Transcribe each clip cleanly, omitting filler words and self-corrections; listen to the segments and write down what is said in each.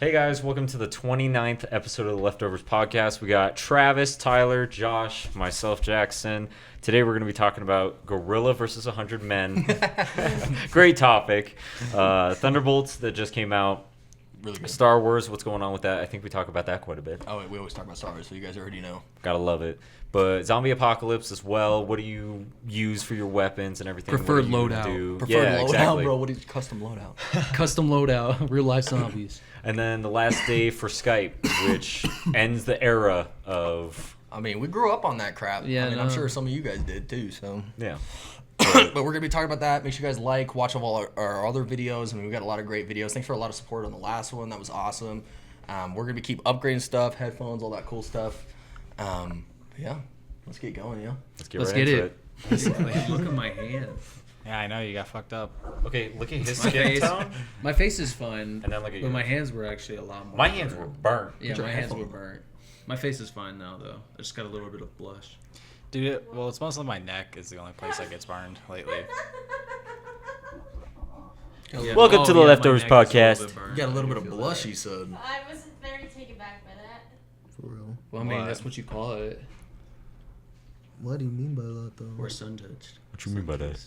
Hey guys, welcome to the 29th episode of the Leftovers podcast. We got Travis, Tyler, Josh, myself, Jackson. Today we're going to be talking about Gorilla versus 100 Men. Great topic. Thunderbolts that just came out. Really good. Star Wars, what's going on with that? I think we talk about that quite a bit. Oh, wait, we always talk about Star Wars, so you guys already know. Gotta love it. But zombie apocalypse as well. What do you use for your weapons and everything? Preferred What do you loadout. do? Preferred loadout, exactly. bro. What is custom loadout? Custom loadout, real life zombies. And then the last day for Skype, which ends the era of... I mean, we grew up on that crap. Yeah, I mean, no. I'm sure some of you guys did too, so. Yeah. But we're going to be talking about that. Make sure you guys watch all our other videos. I mean, we got a lot of great videos. Thanks for a lot of support on the last one. That was awesome. We're going to keep upgrading stuff, headphones, all that cool stuff. Yeah, let's get going, yeah. Let's get into it. Look at my hands. Yeah, I know you got fucked up. Okay, look at his My skin face, tone. my face is fine, And then look at but yours. my hands were actually a lot more. My hands were burnt. Yeah, Put your my hands headphone. were burnt. My face is fine now, though. I just got a little bit of blush. Dude, well, it's mostly my neck is the only place that gets burned lately. Yeah. Welcome to the my Leftovers neck is a little podcast. bit burnt. You got a little I bit of feel blush, that. you said. I was very taken back by that. For real. Well, I mean, What? that's what you call it. What do you mean by that, though? Or sun touched. What you mean by that?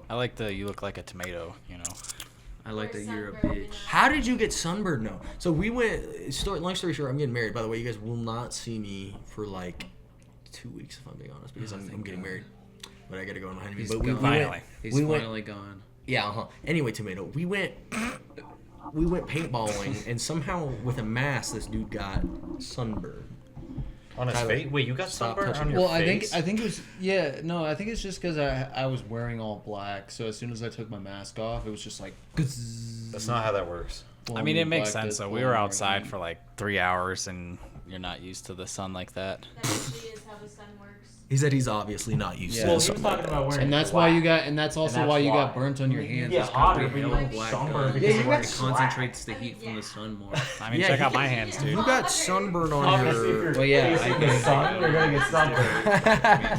I like the you look like a tomato, you know. I like Or that you're a sunburned, bitch. How did you get sunburned? No. So we went. Long story short, I'm getting married. By the way, you guys will not see me for like 2 weeks, if I'm being honest, because I'm getting married. But I gotta go on my honeymoon. He's But gone. Finally. He's we went- finally gone. Yeah. Anyway, tomato. We went paintballing, and somehow with a mask, this dude got sunburned. On his Tyler, face? Wait, you got stop sunburn touching on your Well, face? I think it was I think it's just because I was wearing all black, so as soon as I took my mask off, it was just like. That's not how that works. I mean, it makes sense. So we were outside for like 3 hours, and you're not used to the sun like that. That actually is how the sun works. He said he's obviously not used Yeah. to Well, this. And that's why you got, and that's also that's why you why. got burnt on your hands. get is 'cause hotter we're when you yellow get black sunburned guns. because you It got concentrates the heat from the sun more. I mean, Yeah, check he- out my hands, dude. You got sunburn on Obviously, if your. you're Well, yeah, facing I- the sun, you're gonna get sunburned.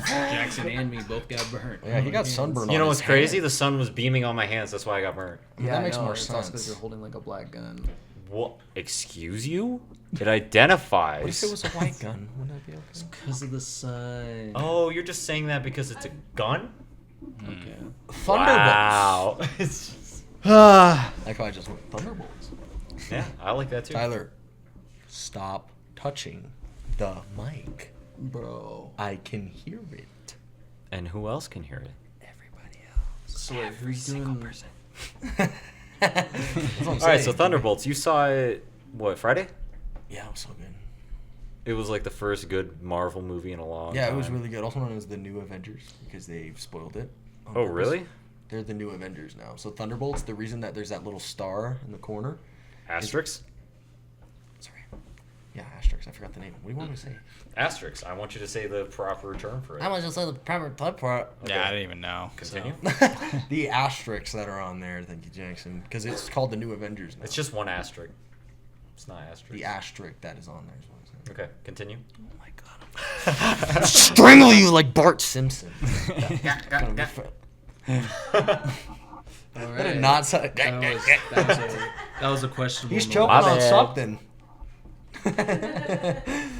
Jackson and me both got burnt. Yeah, he got sunburn on You know his what's crazy? hand. The sun was beaming on my hands. That's why I got burnt. Yeah, that makes more it's also 'cause sense. you're holding like a black gun. What? Excuse you? It identifies. What if it was a white gun? Would that be okay? Because of the sun. Oh, you're just saying that because it's a gun? Okay. Wow. Like how I just went Thunderbolts. Yeah, I like that too. Tyler, stop touching the mic. Bro. I can hear it. And who else can hear it? Everybody else. So wait, who's doing... That's what I'm All right, saying. so Thunderbolts. You saw it, what, Friday? Yeah, it was so good. It was like the first good Marvel movie in a long time. Yeah, it was really good. Also known as the New Avengers because they spoiled it. on Oh, purpose. really? They're the New Avengers now. So Thunderbolts, the reason that there's that little star in the corner. Asterix? Sorry. Yeah, asterisk. I forgot the name. What do you want me to say? Asterix. I want you to say the proper term for it. I want to say the proper type part. Yeah, I didn't even know. Continue. The asterisks that are on there, thank you, Jackson, because it's called the New Avengers now. It's just one asterisk. It's not asterisk. the asterisk that is on there. Is what I'm saying. Okay, continue. Oh my god! I'm strangle you like Bart Simpson. Gonna be fun. All That did right. not sound. That was a questionable He's moment. choking My on bad. something.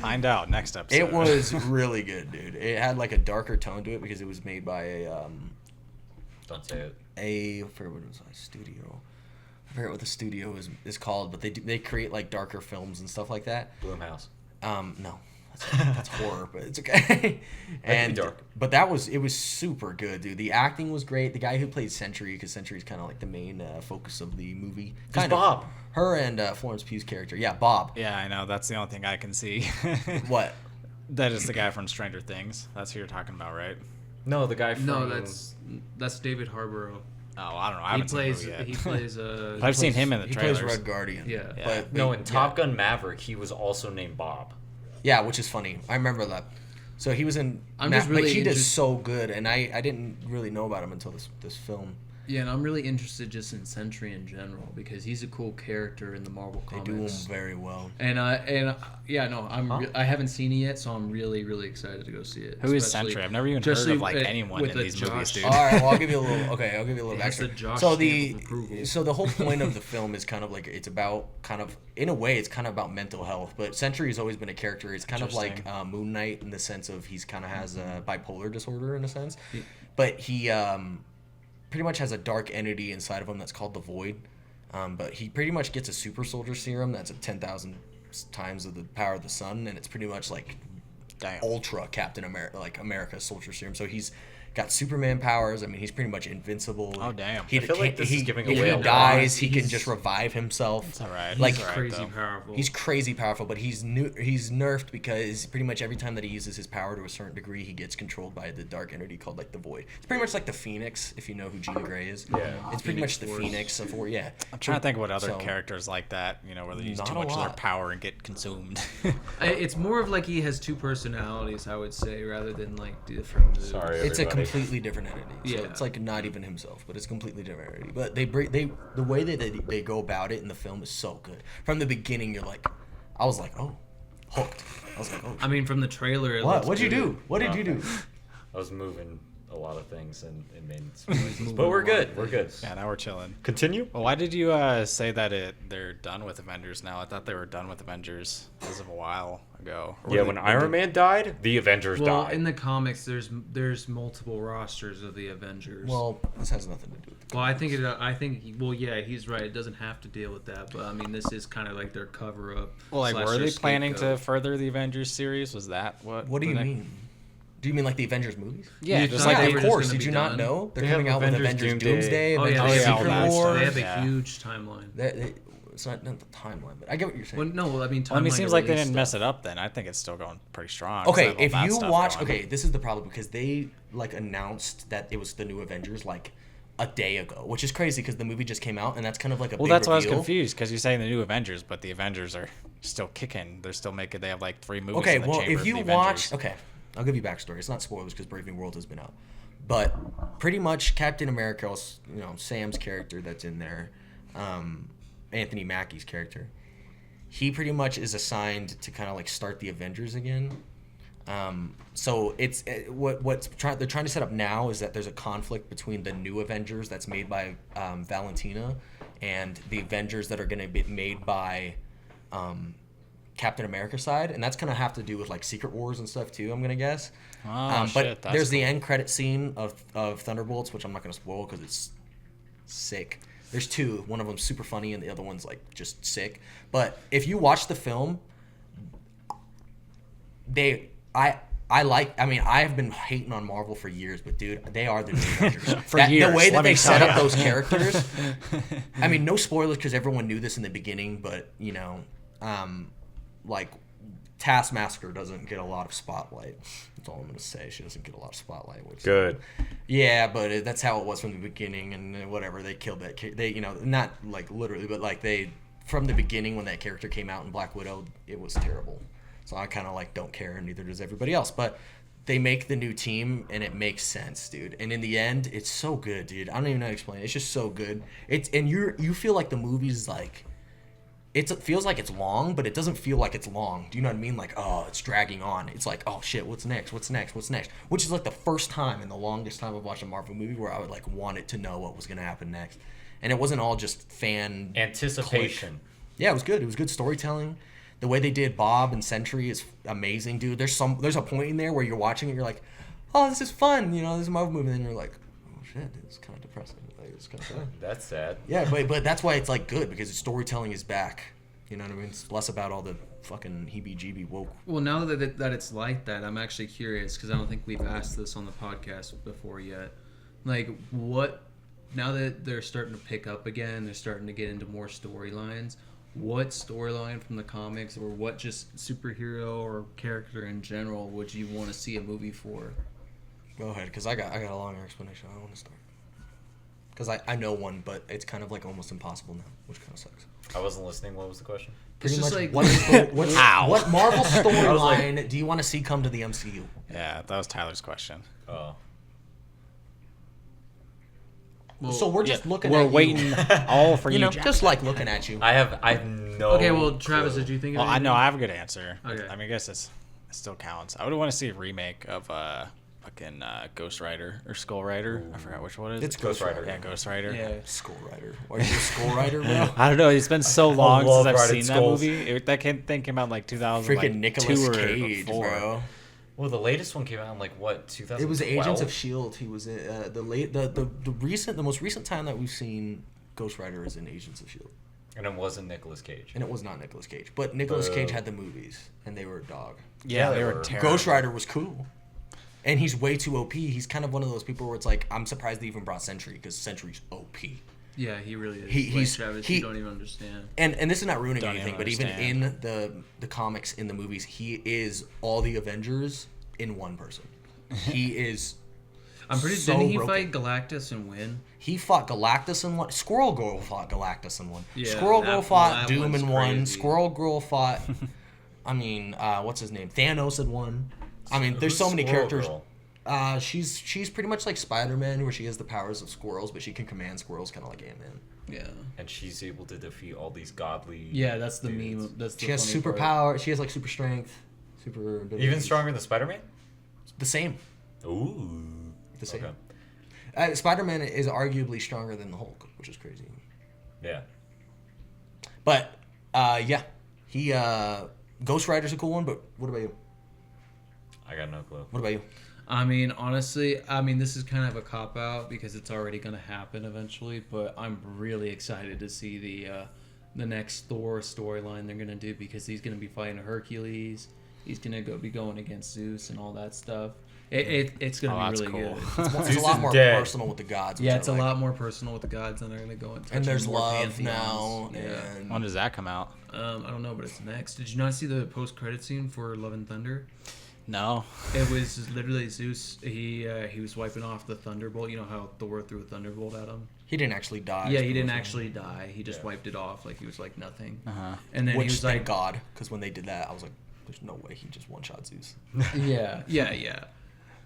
Find out next episode. It was really good, dude. It had like a darker tone to it because it was made by Don't say it. I forget what it was, a studio. I forget what the studio is called, but they create like darker films and stuff like that. Bloomhouse. No, that's horror, but it's okay. That could be dark. But it was super good, dude. The acting was great. The guy who played Sentry, because Sentry's kind of like the main focus of the movie. Who's Kind of. Bob? Her and Florence Pugh's character. Yeah, Bob. Yeah, I know. That's the only thing I can see. What? That is the guy from Stranger Things. That's who you're talking about, right? No, the guy from... No, that's David Harborough. Oh, I don't know. I He haven't plays. seen the movie He yet. plays. I've seen him in the He trailers. plays Red Guardian. Yeah. Yeah. But No, in yeah. Top Gun Maverick, he was also named Bob. Yeah, which is funny. I remember that. So he was in. I'm just really but he does interest- so good, and I didn't really know about him until this film. Yeah, and I'm really interested just in Sentry in general because he's a cool character in the Marvel They comics. do him very well. I haven't seen it yet, so I'm really really excited to go see it. Who is especially- Sentry? I've never even heard especially of like with- anyone with in the these movies, Josh- dude. All right, well, I'll give you a little. Okay, I'll give you a little It has the backstory. Josh So stamp of approval. the whole point of the film is kind of like it's about kind of in a way it's kind of about mental health. But Sentry has always been a character. It's kind of like Moon Knight in the sense of he's kind of has a bipolar disorder in a sense, but he pretty much has a dark entity inside of him that's called the Void. But he pretty much gets a super soldier serum that's at 10,000 times of the power of the sun, and it's pretty much like ultra Captain America, like America's soldier serum. So he's got Superman powers. I mean, he's pretty much invincible. Oh, damn. He, I feel like this is giving if away he a lot. dies, he can He's- just revive himself. It's all right. Like, He's all right, crazy though. powerful. He's crazy powerful, but he's nerfed because pretty much every time that he uses his power to a certain degree, he gets controlled by the dark entity called like the Void. It's pretty much like the Phoenix, if you know who Jean Grey is. Yeah. It's pretty Phoenix much the Force. Phoenix of War. Yeah. I'm trying to think of what other So- characters like that, where they use Not too a much of their lot. power and get consumed. It's more of like he has two personalities, I would say, rather than like different moves. Sorry, It's a everybody. completely different entity. So Yeah. it's like not even himself, but it's completely different entity. But the way that they go about it in the film is so good. From the beginning, you're like, I was like, oh, hooked. I was like, oh. I mean, from the trailer. What? looks What'd you good. do? What did you do? I was moving a lot of things and it made some noises. But we're good. We're good. Yeah, now we're chilling. Continue. Well, why did you say that they're done with Avengers now? I thought they were done with Avengers as of a while ago. Or Yeah, were when they- Iron Man died, the Avengers Well, died. in the comics, there's multiple rosters of the Avengers. Well, this has nothing to do with Well, yeah, he's right. It doesn't have to deal with that, but I mean, this is kind of like their cover up. Well, like, slash were their they planning to scapegoat. further the Avengers series? Was that what? What do you the next- mean? Do you mean like the Avengers movies? Yeah, You just thought like they Yeah, they were of just course. gonna Did be you not done? know? They're They have coming out with Avengers Avengers Doomsday. Doomsday, Oh yeah, Avengers they have, Secret all that War. stuff. they have a Yeah. huge timeline. It's not the timeline, but I get what you're saying. Well, no, I mean, Well, I mean, it timeline seems to like they release didn't mess stuff. it up. Then I think it's still going pretty strong. 'cause Okay, they have all if that you stuff watch, going. okay, this is the problem because they like announced that it was the new Avengers like a day ago, which is crazy because the movie just came out and that's kind of like a Well, big that's why I was reveal. confused because you're saying the new Avengers, but the Avengers are still kicking. They're still making. They have like 3 movies. Okay, in the well, chamber if of you the watch, Avengers. okay, I'll give you backstory. It's not spoilers because Brave New World has been out, but pretty much Captain America, Sam's character that's in there, Anthony Mackie's character, he pretty much is assigned to kind of like start the Avengers again. So it's they're trying to set up now is that there's a conflict between the new Avengers that's made by Valentina and the Avengers that are going to be made by Captain America side, and that's gonna have to do with like Secret Wars and stuff too. I'm gonna guess. Oh, But shit, that's there's the cool. end credit scene of Thunderbolts, which I'm not gonna spoil because it's sick. There's 2. One of them's super funny, and the other one's like just sick. But if you watch the film, I've been hating on Marvel for years, but dude, they are the new Avengers. For years, the way that let me they set tell up ya. those characters. I mean, no spoilers because everyone knew this in the beginning, but like Taskmaster doesn't get a lot of spotlight. That's all I'm gonna say. She doesn't get a lot of spotlight. Which, Good. yeah, but that's how it was from the beginning, and whatever they killed that. They, not like literally, but like they from the beginning when that character came out in Black Widow, it was terrible. So I kind of like don't care, and neither does everybody else. But they make the new team, and it makes sense, dude. And in the end, it's so good, dude. I don't even know how to explain it. It's just so good. You feel like the movie's like. It feels like it's long, but it doesn't feel like it's long. Do you know what I mean? Like, oh, it's dragging on. It's like, oh shit, what's next? What's next? What's next? Which is like the first time in the longest time I've watched a Marvel movie where I would like wanted to know what was gonna happen next, and it wasn't all just fan Anticipation. click. Yeah, it was good. It was good storytelling. The way they did Bob and Sentry is amazing, dude. There's a point in there where you're watching it, you're like, oh, this is fun. This is a Marvel movie, and then you're like, oh shit, it's kind of depressing. Like, it's kind of sad. That's sad. Yeah, but that's why it's like good because the storytelling is back. You know what I mean? It's less about all the fucking heebie-jeebie woke. Well, now that it's like that, I'm actually curious because I don't think we've asked this on the podcast before yet. Like, what? Now that they're starting to pick up again, they're starting to get into more storylines. What storyline from the comics, or what just superhero or character in general, would you want to see a movie for? Go ahead, because I got a longer explanation. I want to start. Because I know one, but it's kind of like almost impossible now, which kind of sucks. I wasn't listening. What was the question? It's just like what Marvel I was storyline do you want to see come to the MCU? Yeah, that was Tyler's question. Oh. So we're just looking We're at waiting you. all for You you, know, Jack. just like looking at you. I have no. Okay, well, Travis, clue. did you think of Well, I anything? know I have a good answer. Okay. I mean, I guess it still counts. I would want to see a remake of fucking Ghost Rider or Skull Rider. I forgot which one it is. It's Ghost Rider. Yeah, Ghost Rider. Yeah. Skull Rider. Are you a Skull Rider, bro? I don't know. It's been so long love since I've riding seen skulls. that movie. Thing came out in like 2000. Freaking like, Nicolas 2 or Cage, 4. bro. Well, the latest one came out in like what 2012. It was Agents of Shield. He was in the most recent time that we've seen Ghost Rider is in Agents of Shield, and it wasn't Nicolas Cage. and it was not Nicolas Cage, but Nicolas Cage had the movies, and they were a dog. Yeah, they they were. were terrible. Ghost Rider was cool, and he's way too OP. He's kind of one of those people where it's like I'm surprised they even brought Sentry because Sentry's OP. Yeah, he really is. He's- Travis, he- you don't even understand. And this is not ruining Don't anything, even but even in understand. the comics, in the movies, he is all the Avengers in one person. He is. I'm pretty. So Didn't he broken. fight Galactus and win? He fought Galactus in one. Squirrel Girl fought Galactus in one. Yeah, Squirrel Girl that- fought that Doom one's in one. crazy. Squirrel Girl fought. I mean, what's his name? Thanos in one. I mean, there's Who's so many Squirrel characters. Girl? She's pretty much like Spider-Man, where she has the powers of squirrels, but she can command squirrels, kind of like Ant-Man. Yeah. And she's able to defeat all these godly. Yeah, that's the dudes. meme. That's the She has funny super part. power. She has like super strength, super abilities. Even stronger than Spider-Man. The same. Ooh. The same. Okay. Spider-Man is arguably stronger than the Hulk, which is crazy. Yeah. But yeah, he Ghost Rider's a cool one. But what about you? I got no clue. What about you? I mean, honestly, this is kind of a cop out because it's already going to happen eventually. But I'm really excited to see the next Thor storyline they're going to do because he's going to be fighting Hercules. He's going to be going against Zeus and all that stuff. It's going to Oh, be that's really cool. good. It's Zeus a lot is more dead. personal with the gods. which Yeah, I it's a like. lot more personal with the gods, and they're going to go into And there's more love now. pantheons. Yeah. And When does that come out? I don't know, but it's next. Did you not see the post-credit scene for Love and Thunder? No. It was literally Zeus. He was wiping off the Thunderbolt. You know how Thor threw a Thunderbolt at him? he didn't actually die. Yeah, he didn't actually die. He just Yeah. wiped it off like he was like nothing. Uh-huh. And then Which he was thank like, God, because when they did that, I was like, "There's no way he just one-shot Zeus." yeah.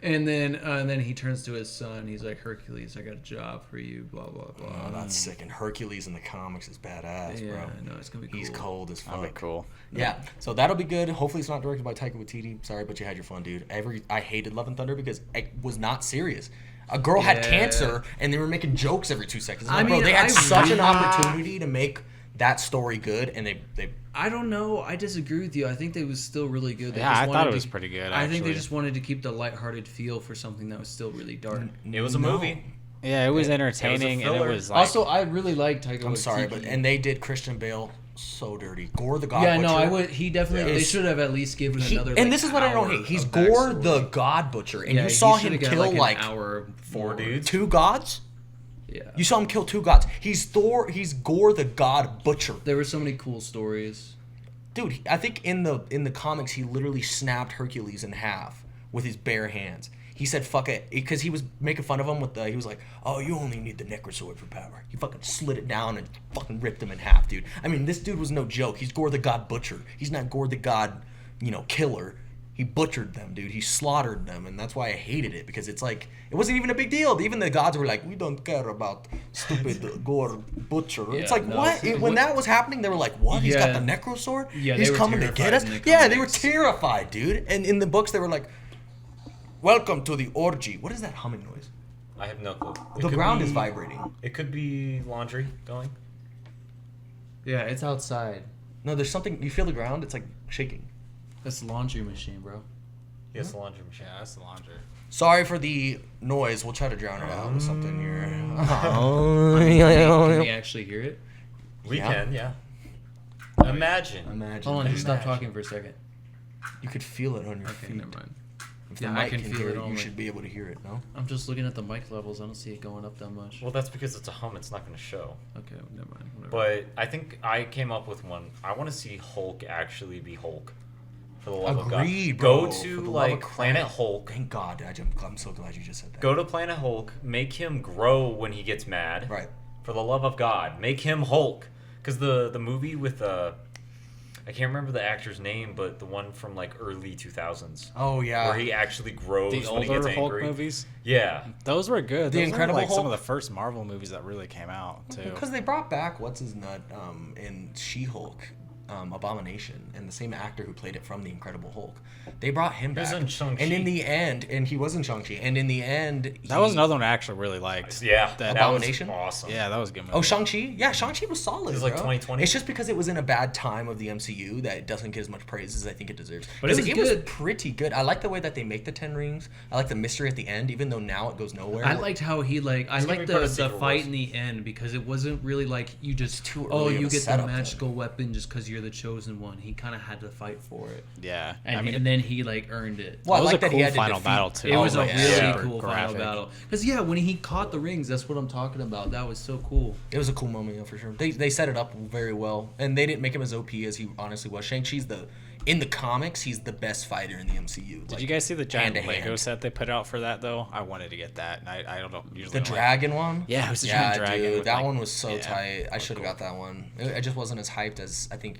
And then he turns to his son. He's like, Hercules, I got a job for you. Blah blah blah. Oh, that's sick. And Hercules in the comics is badass, yeah, bro. no, it's gonna be cool. He's cold as fuck. That'd be cool. Yeah, so that'll be good. Hopefully, it's not directed by Taika Waititi. Sorry, but you had your fun, dude. I hated Love and Thunder because it was not serious. A girl had Yeah. cancer, and they were making jokes every 2 seconds. I'm I like, bro, mean, they had I such an really- opportunity to make that story good, and they I don't know. I disagree with you. I think it was still really good. They Yeah, just I thought wanted it was to- pretty good, I think they actually. just wanted to keep the lighthearted feel for something that was still really dark. It was a No. movie. Yeah, it was It was a entertaining, and it filler. was like. Also, I really like Taika I'm sorry, Waititi. but and they did Christian Bale so dirty. Gore the God yeah, Butcher. no, I would. He definitely. Yeah. They should have at least given another. and like, this is what I don't hour hate. He's of Gore backstory. the God Butcher, and Yeah, you he saw shoulda him got, kill an like hour Four more. dudes. 2 gods. Yeah, You saw him kill 2 gods. He's Thor. He's Gore the God Butcher. there were so many cool stories. Dude, I think in the comics he literally snapped Hercules in half with his bare hands. He said "fuck it" because he was making fun of him with the. He was like, "Oh, you only need the Necrosword for power." He fucking slid it down and fucking ripped him in half, dude. I mean, this dude was no joke. He's Gore the God Butcher. He's not Gore the God, killer. He butchered them, dude. He slaughtered them, and that's why I hated it because it's like it wasn't even a big deal. Even the gods were like, "We don't care about stupid Gore Butcher." It's Yeah, like no, what? When that was happening, they were like, "What? He's got Yeah. the Necrosword? Yeah, He's they were coming to get us." terrified in the Yeah, they were comics. terrified, dude. And in the books, they were like, "Welcome to the orgy." What is that humming noise? I have no clue. It The could ground be- is vibrating. It could be laundry going. Yeah, it's outside. No, there's something. You feel the ground? It's like shaking. That's the laundry machine, bro. Yes, the laundry machine. Yeah, that's the laundry. Sorry for the noise. We'll try to drown it out with something here. Can we actually hear it? We Yeah. can, yeah. Imagine. Imagine. Hold on, just stop Imagine. talking for a second. You could feel it on your Okay, feet. never mind. If the Yeah, I mic can can feel hear it it, on you my- should be able to hear it, no? I'm just looking at the mic levels. I don't see it going up that much. Well, that's because it's a hum. It's not going to show. Okay, never mind. Whatever. But I think I came up with one. I want to see Hulk actually be Hulk. For the love of God. Agreed, bro. Go For to the love like of Christ. Planet Hulk. Thank God. I'm so glad you just said that. Go to Planet Hulk. Make him grow when he gets mad. Right. For the love of God, make him Hulk. Because the movie with I I can't remember the actor's name, but the one from like early 2000s. Oh yeah. Where he actually grows The when he gets older Hulk angry. movies, Yeah. those were good. The Those Incredible were like some Hulk? of the first Marvel movies that really came out too. Because they brought back what's his nut in She-Hulk, Abomination, and the same actor who played it from the Incredible Hulk. They brought him He was back. in Shang-Chi. And in the end, and he was in Shang-Chi. And in the end, That was another one I actually really liked. Yeah. That Abomination? was awesome. Yeah, that was a good movie. Oh, Shang-Chi? Yeah, Shang-Chi was solid. It was like bro. 2020. It's just because it was in a bad time of the MCU that it doesn't get as much praise as I think it deserves. But it 'Cause was was good. pretty good. I like the way that they make the 10 rings. I like the mystery at the end, even though now it goes nowhere. I liked how he I It's gonna liked be part the of Secret fight Wars. in the end because it wasn't really like you just too oh early of you a get the setup, though. magical weapon just because you're the chosen one. He kind of had to fight for it, Yeah, and then he like earned it. Well, I That was like a that he cool had to final defeat- battle too. It was Oh, a yeah. really Yeah. cool final Graphic. battle because when he caught the rings, that's what I'm talking about. That was so cool. It was a cool moment, yeah, for sure. They set it up very well, and they didn't make him as OP as he honestly was. Shang-Chi's in the comics, he's the best fighter in the MCU. Did you guys see the giant hand-to-hand. Lego set they put out for that though? I wanted to get that, and I don't know. Usually The don't like- dragon one? Yeah, it was the Yeah, giant dragon. dude, with, that like- one was so yeah, tight. I was should have cool. got that one. It just wasn't as hyped as I think.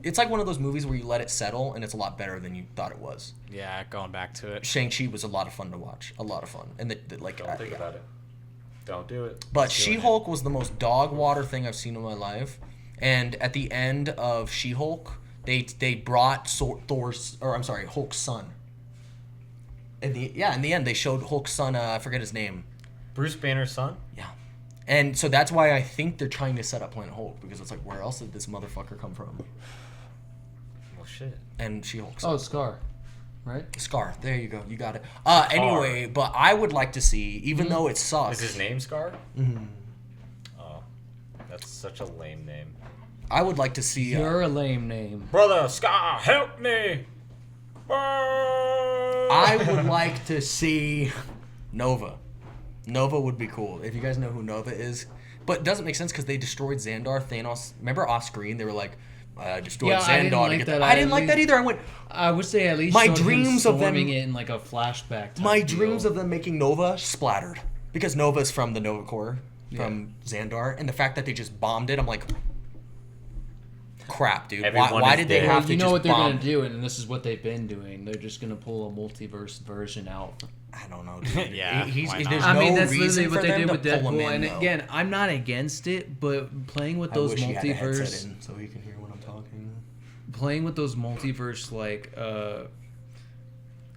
It's like one of those movies where you let it settle, and it's a lot better than you thought it was. Yeah, going back to it. Shang-Chi was a lot of fun to watch. A lot of fun. And like, Don't think yeah. about it. Don't do it. But Just doing it. She-Hulk was the most dog water thing I've seen in my life. And at the end of She-Hulk, they brought Hulk's son. In the end they showed Hulk's son. I forget his name. Bruce Banner's son? Yeah. And so that's why I think they're trying to set up Planet Hulk, because it's like, where else did this motherfucker come from? Well, shit. And She-Hulk. Oh, Scar, right? Scar. There you go. You got it. Anyway, but I would like to see, even though it sucks. Is his name Scar? Mhm. Oh. That's such a lame name. I would like to see. You're a lame name. Brother, Scar, help me! I would like to see Nova. Nova would be cool. If you guys know who Nova is. But it doesn't make sense because they destroyed Xandar. Thanos. Remember off screen? They were like, destroyed Yeah, Xandar. I didn't like to get that. I didn't like that either. I went, I would say at least My showed him dreams of them- storming it in like a flashback. Type my deal. dreams of them making Nova splattered. Because Nova's from the Nova Corps, from Xandar. And the fact that they just bombed it, I'm like, crap, dude. Everyone Why is did they dead. have Well, to you know just what they're bomb? gonna do, and this is what they've been doing. They're just gonna pull a multiverse version out. I don't know, dude. Yeah, why There's not? no I mean, that's reason literally for what they them did to with pull him Deadpool. in, And though. again, I'm not against it, but playing with I those wish he had a headset multiverse, in so he can hear when I'm talking. playing with those multiverse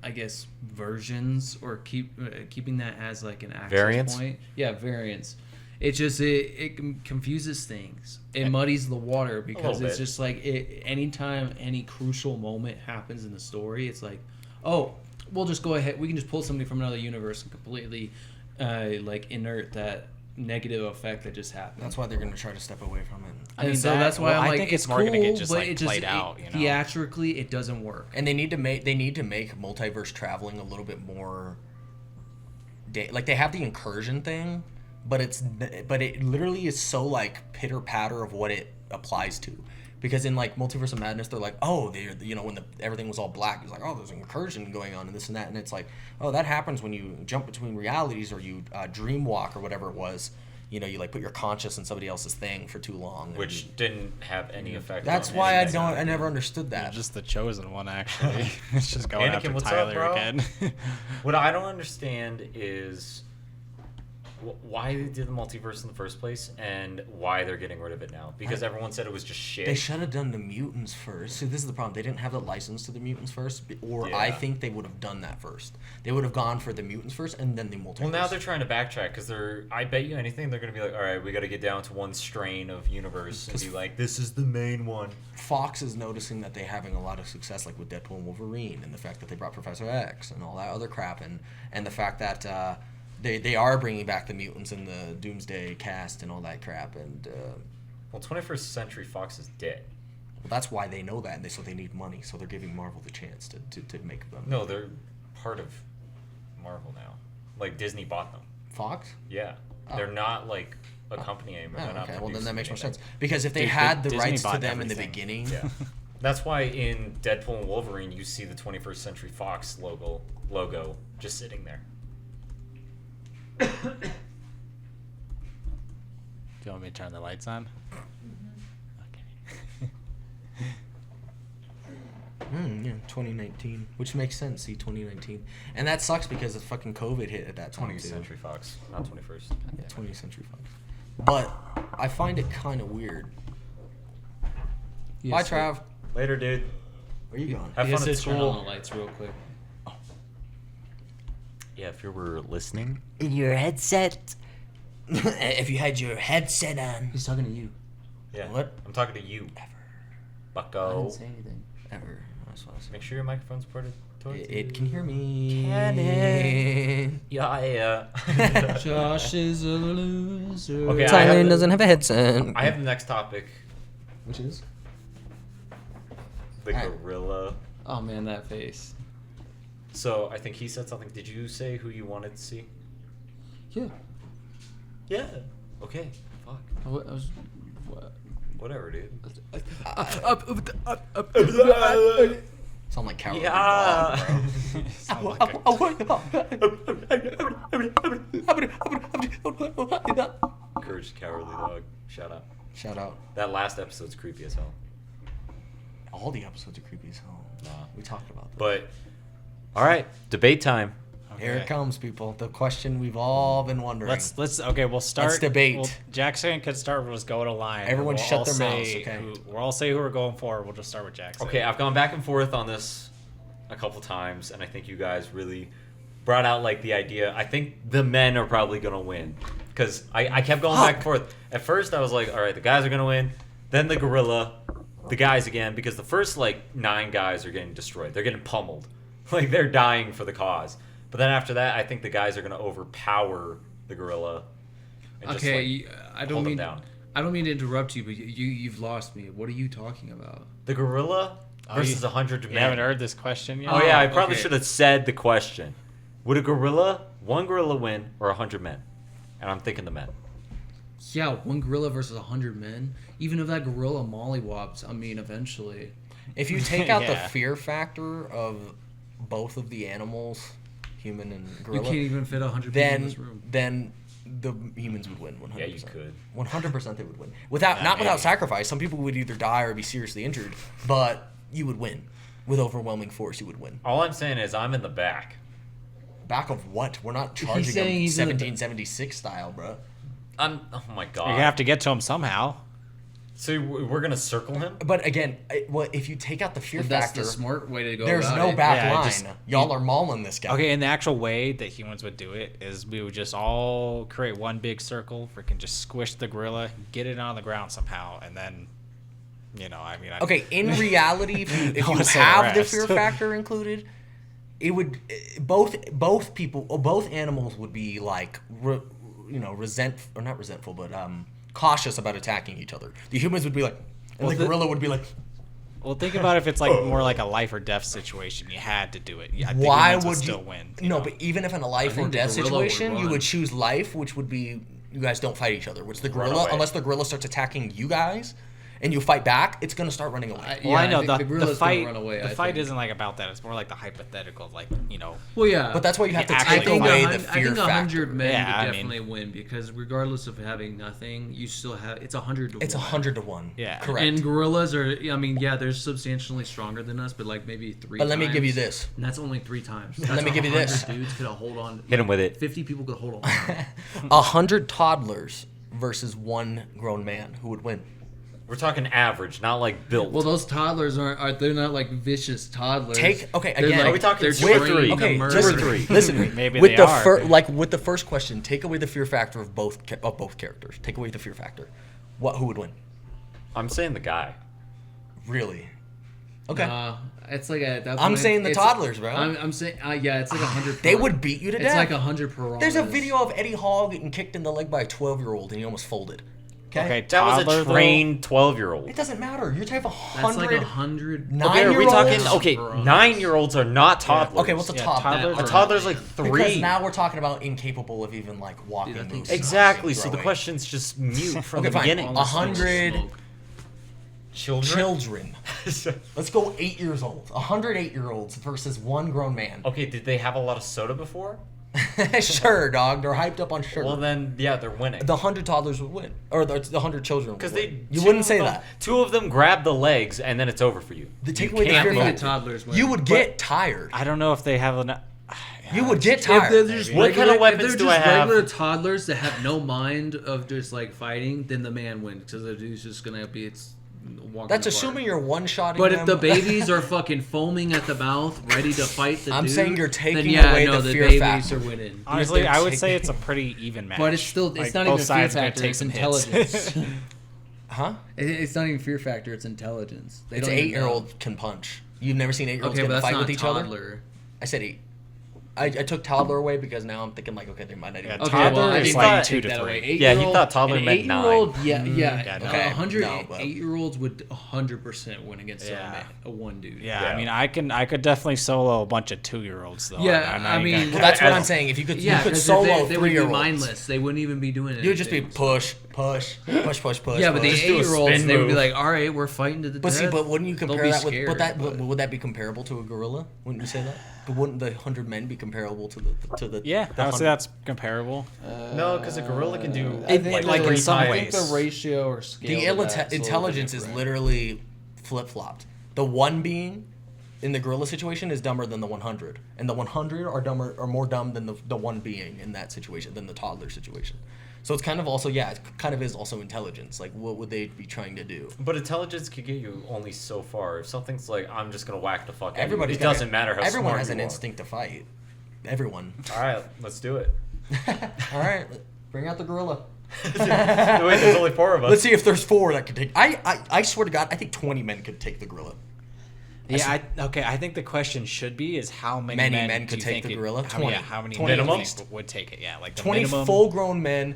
I guess versions, or keeping that as like an access Variants? point. Yeah, variants. It just it confuses things. It muddies the water because little it's bit. just like anytime any crucial moment happens in the story, it's like, oh, we'll just go ahead. We can just pull somebody from another universe and completely like inert that negative effect that just happened. That's why they're going to try to step away from it. I mean, so that's why well, I'm I like, think it's it's more cool, gonna get just but like it played out. You know? Theatrically, it doesn't work. And they need to make multiverse traveling a little bit more. Like they have the incursion thing, but it literally is so like pitter patter of what it applies to. Because in like Multiverse of Madness, they're like, oh, when everything was all black, it's like, oh, there's an incursion going on and this and that, and it's like, oh, that happens when you jump between realities or you dream walk or whatever it was. You like put your conscious in somebody else's thing for too long. Which didn't have any effect. That's on why anything. I never understood that. You're just the chosen one, actually. It's just going Anakin, after what's up, Tyler bro? again. What I don't understand is why they did the multiverse in the first place and why they're getting rid of it now. Because everyone said it was just shit. They should have done the mutants first. See, this is the problem. They didn't have the license to the mutants first, or I Yeah. think they would have done that first. They would have gone for the mutants first and then the multiverse. Well, now they're trying to backtrack because I bet you anything, they're going to be like, all right, we got to get down to one strain of universe and be like, this is the main one. Fox is noticing that they're having a lot of success, like with Deadpool and Wolverine, and the fact that they brought Professor X and all that other crap, and the fact that they are bringing back the mutants in the Doomsday cast and all that crap, and Well, 21st Century Fox is dead. well, that's why they know that, and so they need money, so they're giving Marvel the chance to make them. No, they're part of Marvel now. Like, Disney bought them. Fox? Yeah. Oh. They're not, like, a company anymore. Oh, They're not okay, well then that producing makes more anything. sense. Because if they Dude, had the Disney rights to bought them in the everything. beginning, Yeah. That's why in Deadpool and Wolverine, you see the 21st Century Fox logo just sitting there. Do you want me to turn the lights on? Okay. Yeah, 2019, which makes sense. See, 2019, and that sucks because the fucking COVID hit at that time 20th too. Century Fox, not 21st. Yeah, 20th Century Fox. But I find it kind of weird. Bye, Trav. Later, dude. Where you going? Have He has fun at to turn on school. the lights real quick. Yeah, if you were listening. In your headset. If you had your headset on. He's talking to you. Yeah. What? I'm talking to you. I Bucko. didn't say anything. Ever. That's what I said. Make sure your microphone's ported towards It can hear me. Can it? Yeah. Josh is a loser. Okay, Tyler doesn't have a headset. I have the next topic. Which is? The gorilla. Oh man, that face. So I think he said something. Did you say who you wanted to see? Yeah. Yeah. Okay. Fuck. I was. What? Whatever, dude. Sound like cowardly Yeah. dog, Sound like bro. Courage, the Cowardly Dog. Shout out. Shout out. That last episode's creepy as hell. All the episodes are creepy as hell. Nah. We talked about that. But all right, debate time. Here it comes, people. The question we've all been wondering. Let's okay. We'll start. Let's debate. Well, Jackson could start. We'll just go to line. Everyone We'll shut all their mouths, say okay? We'll all say who we're going for. We'll just start with Jackson. Okay, I've gone back and forth on this a couple times, and I think you guys really brought out like the idea. I think the men are probably gonna win because I kept going back and forth. At first, I was like, all right, the guys are gonna win. Then the gorilla, the guys again, because the first like 9 guys are getting destroyed. They're getting pummeled, like they're dying for the cause. But then after that, I think the guys are gonna overpower the gorilla. And Okay, just, I hold don't them mean. down. I don't mean to interrupt you, but you've lost me. What are you talking about? The gorilla versus 100 men. You haven't heard this question yet. Oh yeah, I Oh, probably okay. should have said the question. Would one gorilla win, or 100 men? And I'm thinking the men. Yeah, one gorilla versus 100 men. Even if that gorilla mollywops, I mean, eventually. If you take out the Yeah. fear factor of both of the animals, human and You gorilla, can't even fit 100 people in this room. then the humans would win 100%. Yeah, you could. 100% they would win. Not without maybe. sacrifice. Some people would either die or be seriously injured, but you would win. With overwhelming force, you would win. All I'm saying is I'm in the back. Back of what? We're not charging them saying he's in the- 1776 style, bro. Oh my You're god. gonna have to get to him somehow. So we're gonna circle him? But again, if you take out the fear That's factor, the smart way to go there's about no it. back Yeah, line. just- Y'all are mauling this guy. Okay, and the actual way that humans would do it is we would just all create one big circle, freaking just squish the gorilla, get it on the ground somehow, and then, Okay, in reality, if you wanna say the have the rest. fear factor included, it would both animals would be like not resentful, but cautious about attacking each other. The humans would be like, and Well, the gorilla would be like, Well, think about if it's like more like a life or death situation. You had to do it. I think why humans would you still win? No, know? but even if in a life or think the death gorilla would situation, you run. would choose life, which would be you guys don't fight each other. Which the Run gorilla, away. unless the gorilla starts attacking you guys, and you fight back, it's gonna start running away. Well, I know think the gorilla's fight. gonna run away, The I fight think. isn't like about that. It's more like the hypothetical, like Well, yeah. But that's why you have to Yeah, take actually, away I the think fear 100 factor. men Yeah, would I mean- definitely win because regardless of having nothing, you still have it's 100 to It's 1. 100 to 1. Yeah. Correct. And gorillas are, I mean, yeah, they're substantially stronger than us, but like maybe 3 But let times. me give you this. And that's only 3 times. Let me give you this. 100 dudes could hold on. Hit him with it. 50 people could hold on. 100 toddlers versus one grown man. Who would win? We're talking average, not like built. Well, those toddlers aren't they're not like vicious toddlers. Okay, They're again. like, Are we talking they're 2 or trained 3? to Okay, murder. listen, listen to me. Maybe with they the are. with the first question, take away the fear factor of both characters. Take away the fear factor. Who would win? I'm saying the guy. Really? Okay. It's like at that I'm point, saying the it's- toddlers, bro. I'm saying, yeah, it's like 100. They would beat you to It's death. like 100 piranhas. There's a video of Eddie Hall getting kicked in the leg by a 12-year-old and he almost folded. Okay, That was toddler, a though? trained 12-year-old. It doesn't matter. You're talking That's like 100. 100. Okay, are we talking? 9-year-olds? Okay, 9-year-olds are not toddlers. Okay, what's the Yeah, top? toddlers A are- toddler's like Because 3. now we're talking about incapable of even like walking Dude, I think moves. so. Exactly. So the Throwing. question's just mute from Okay, the fine. beginning. 100 Children. children. Let's go 8 years old. 100 8-year-olds versus one grown man. Okay, did they have a lot of soda before? Sure, dog. They're hyped up on sugar. Well, then, yeah, they're winning. The 100 toddlers would win, or the 100 children would Because win. You wouldn't say that. 2 of them grab the legs, and then it's over for you. They take You away the can't fear I think move. the factor. toddlers win. You would get tired. I don't know if they have enough. You would get If tired. they're just What kind of regular- weapons if they're do just I have? regular toddlers that have no mind of just like fighting, then the man wins because the dude's just gonna be walking. That's apart. assuming you're one-shotting But them. if the babies are fucking foaming at the mouth, ready to fight the I'm dude, saying you're then taking yeah, away no, the the fear babies factor. are winning. Honestly, they're I would taking- say it's a pretty even match. But it's still Like, it's not both even fear sides are gonna factor. take It's some hits. intelligence. Huh? It's not even fear factor. It's intelligence. They It's don't even know. 8-year-old can punch. You've never seen 8-year-olds Okay, get but in a that's fight not with each other? toddler. I said 8. I took toddler away because now I'm thinking like, okay, they might not even. Yeah, Okay, toddler well, I is did like not 2 take to that 3. away. Yeah, he 8-year-old thought toddler an meant 8-year-old, 9. Yeah, Yeah, okay, no, 100 no, but- 8-year-olds would 100% win against Yeah. a one dude. Yeah, Yeah. I mean, I could definitely solo a bunch of 2-year-olds though. Yeah, I'm not I even mean- gonna- Well, that's what I- I'm saying. If you could, Yeah, you could because solo they would be 3-year-olds. mindless. They wouldn't even be doing it. You would just be push, push, push, push, push. Yeah, but the push. Just do a 8-year-olds, spin they would be move. like, all right, we're fighting to the But death. see, but wouldn't you They'll compare be that with? scared, But that but- would that be comparable to a gorilla? Wouldn't you say that? But wouldn't the 100 men be comparable to the Yeah, the I would 100? say that's comparable. No, because a gorilla can do I think like in some I ways. think the ratio or scale. The to that's a little intelligence bit is different. literally flip flopped. The one being in the gorilla situation is dumber than the 100, and the 100 are more dumb than the one being in that situation than the toddler situation. So it's kind of also it kind of is also intelligence. Like what would they be trying to do? But intelligence can get you only so far. If something's like, I'm just gonna whack the fuck out of you, Everybody's it doesn't matter how everyone smart has you an are. instinct to fight. Everyone. All right, let's do it. All right, bring out the gorilla. Wait, there's only 4 of us. Let's see if there's 4 that could take. I swear to God, I think 20 men could take the gorilla. Yeah, I think the question should be is how many, Many men, men do could you take think the gorilla? How, 20. yeah, how many 20 men minimum? would take it? Yeah, like the 20 minimum. full-grown men.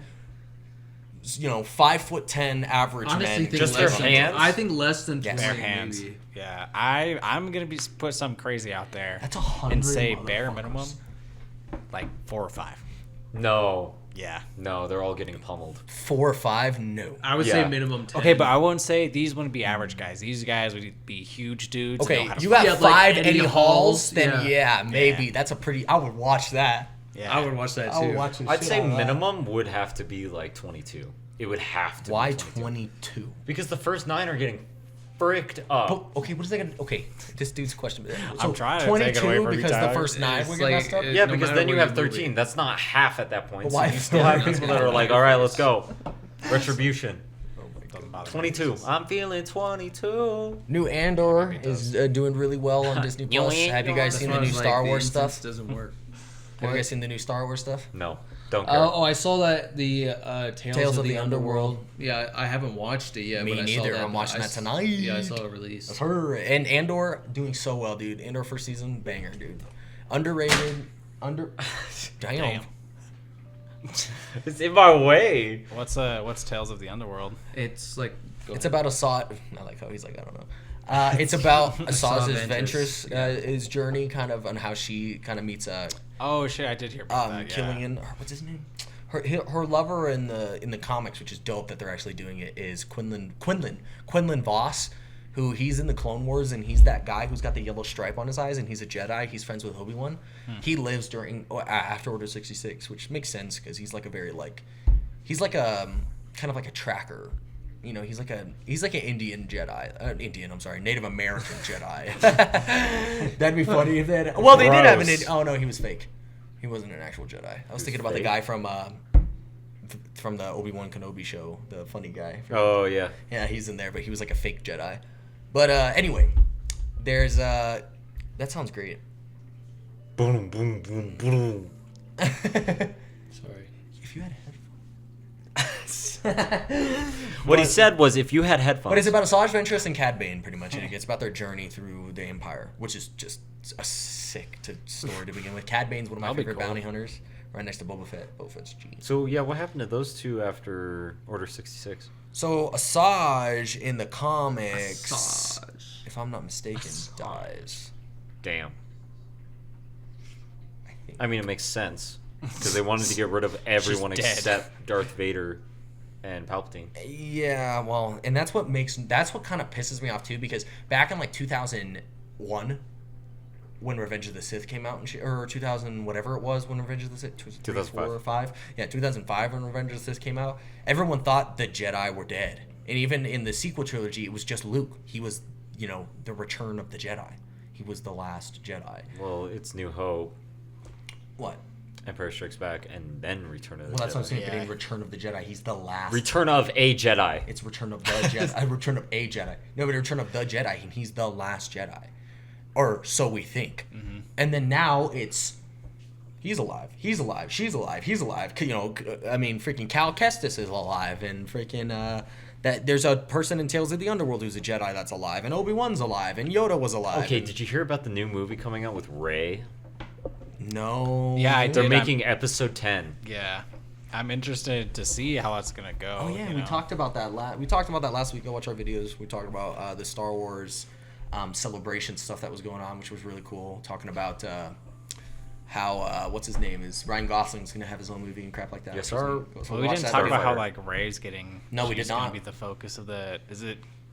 5'10" average Honestly, men. think Just less their than- hands? I think less than Yes. 20 bare hands. maybe. Yeah, I'm gonna be put something crazy out there. That's 100 and say bare motherfuckers. minimum, like 4 or 5. No, Yeah. no, they're all getting pummeled. 4 or 5? No. I would Yeah. say minimum 10. Okay, but I wouldn't say these wouldn't be average guys. These guys would be huge dudes. that know Okay, how to you fight. got Yeah, like 5 Eddie Eddie Halls, Halls, then yeah. maybe. Yeah. That's a pretty. I would watch that. Yeah. I would watch that too. I would watch the I'd shit say out of that. minimum would have to be like 22. It would have to. Why be 22. 22? Because the first 9 are getting fricked up. But, okay, what is that gonna? Okay, this dude's question. I'm trying to take it away from you, because the Tyler. first 9 It's will get like, messed up. it- Yeah, no because matter then you where have you move 13. it. That's not half at that point. But So why- you still have people that are like, all right, let's go. Retribution. Doesn't bother me. 22. I'm feeling 22. New Andor is doing really well on Disney New Plus. Have you guys That's seen why the I new was Star like, Wars the instance stuff? Doesn't work. Have you guys seen the new Star Wars stuff? No, don't care. Oh, I saw that the Tales of the Underworld. Underworld. Yeah, I haven't watched it yet. Me but I neither. Saw that, I'm watching I that s- tonight. Yeah, I saw a release. That's her. And Andor doing so well, dude. Andor first season, banger, dude. Underrated. Damn. Damn. It's in my way. What's Tales of the Underworld? It's like It's about Assad. I like how he's like, I don't know. It's about Assad's Asad adventures, Ventures, his journey, kind of on how she kind of meets Oh shit, I did hear about that. Yeah. Killian. What's his name? Her lover in the comics, which is dope that they're actually doing it, is Quinlan Voss, who he's in the Clone Wars, and he's that guy who's got the yellow stripe on his eyes, and he's a Jedi. He's friends with Obi-Wan. He lives after Order 66, which makes sense because he's like a very he's like a kind of like a tracker. You know, he's like an Indian Jedi. Native American Jedi. That'd be funny if they well, they did have an Gross. oh no, he was fake. He wasn't an actual Jedi. I was thinking about the fake? guy from the Obi-Wan Kenobi show, the funny guy. Oh, yeah. Yeah, he's in there, but he was like a fake Jedi. But anyway, there's that sounds great. Boom, boom, boom, boom. sorry. If you had headphones. What he said was if you had headphones. But it's about Asajj Ventress and Cad Bane, pretty much. It's about their journey through the Empire, which is just a sick story to begin with. Cad Bane's one of my That'll be favorite cool. bounty hunters, right next to Boba Fett. Boba Fett's genius. So, yeah, what happened to those two after Order 66? So Asajj in the comics, Asajj. if I'm not mistaken, dies. Damn. I think. I mean, it makes sense. Because they wanted to get rid of everyone She's dead. except Darth Vader and Palpatine. Yeah, well, and that's what kind of pisses me off too, because back in like 2001, when Revenge of the Sith came out, or 2000 whatever it was when Revenge of the Sith, 2005 or 5, yeah, 2005 when Revenge of the Sith came out. Everyone thought the Jedi were dead, and even in the sequel trilogy, it was just Luke. He was, the Return of the Jedi. He was the last Jedi. Well, it's New Hope, What? Empire Strikes Back, and then Return of the Jedi. Well, that's what I'm saying. Yeah. But in Return of the Jedi, he's the last. Return of a Jedi. It's Return of the Jedi. Return of a Jedi. No, but Return of the Jedi, and he's the last Jedi. Or so we think. Mm-hmm. And then now it's, he's alive, she's alive. Freaking Cal Kestis is alive, and freaking, that there's a person in Tales of the Underworld who's a Jedi that's alive, and Obi-Wan's alive, and Yoda was alive. Okay, did you hear about the new movie coming out with Rey? No. Yeah, I They're did. making episode 10. Yeah. I'm interested to see how that's going to go. Oh, yeah, we talked about that last week. Go watch our videos. We talked about the Star Wars celebration stuff that was going on, which was really cool. Talking about how what's his name is Ryan Gosling's gonna have his own movie and crap like that. Yes, So sir. Well, we watch didn't that. talk about how, Starfighter. Rey's getting... No, we did she's gonna not. be the focus of the...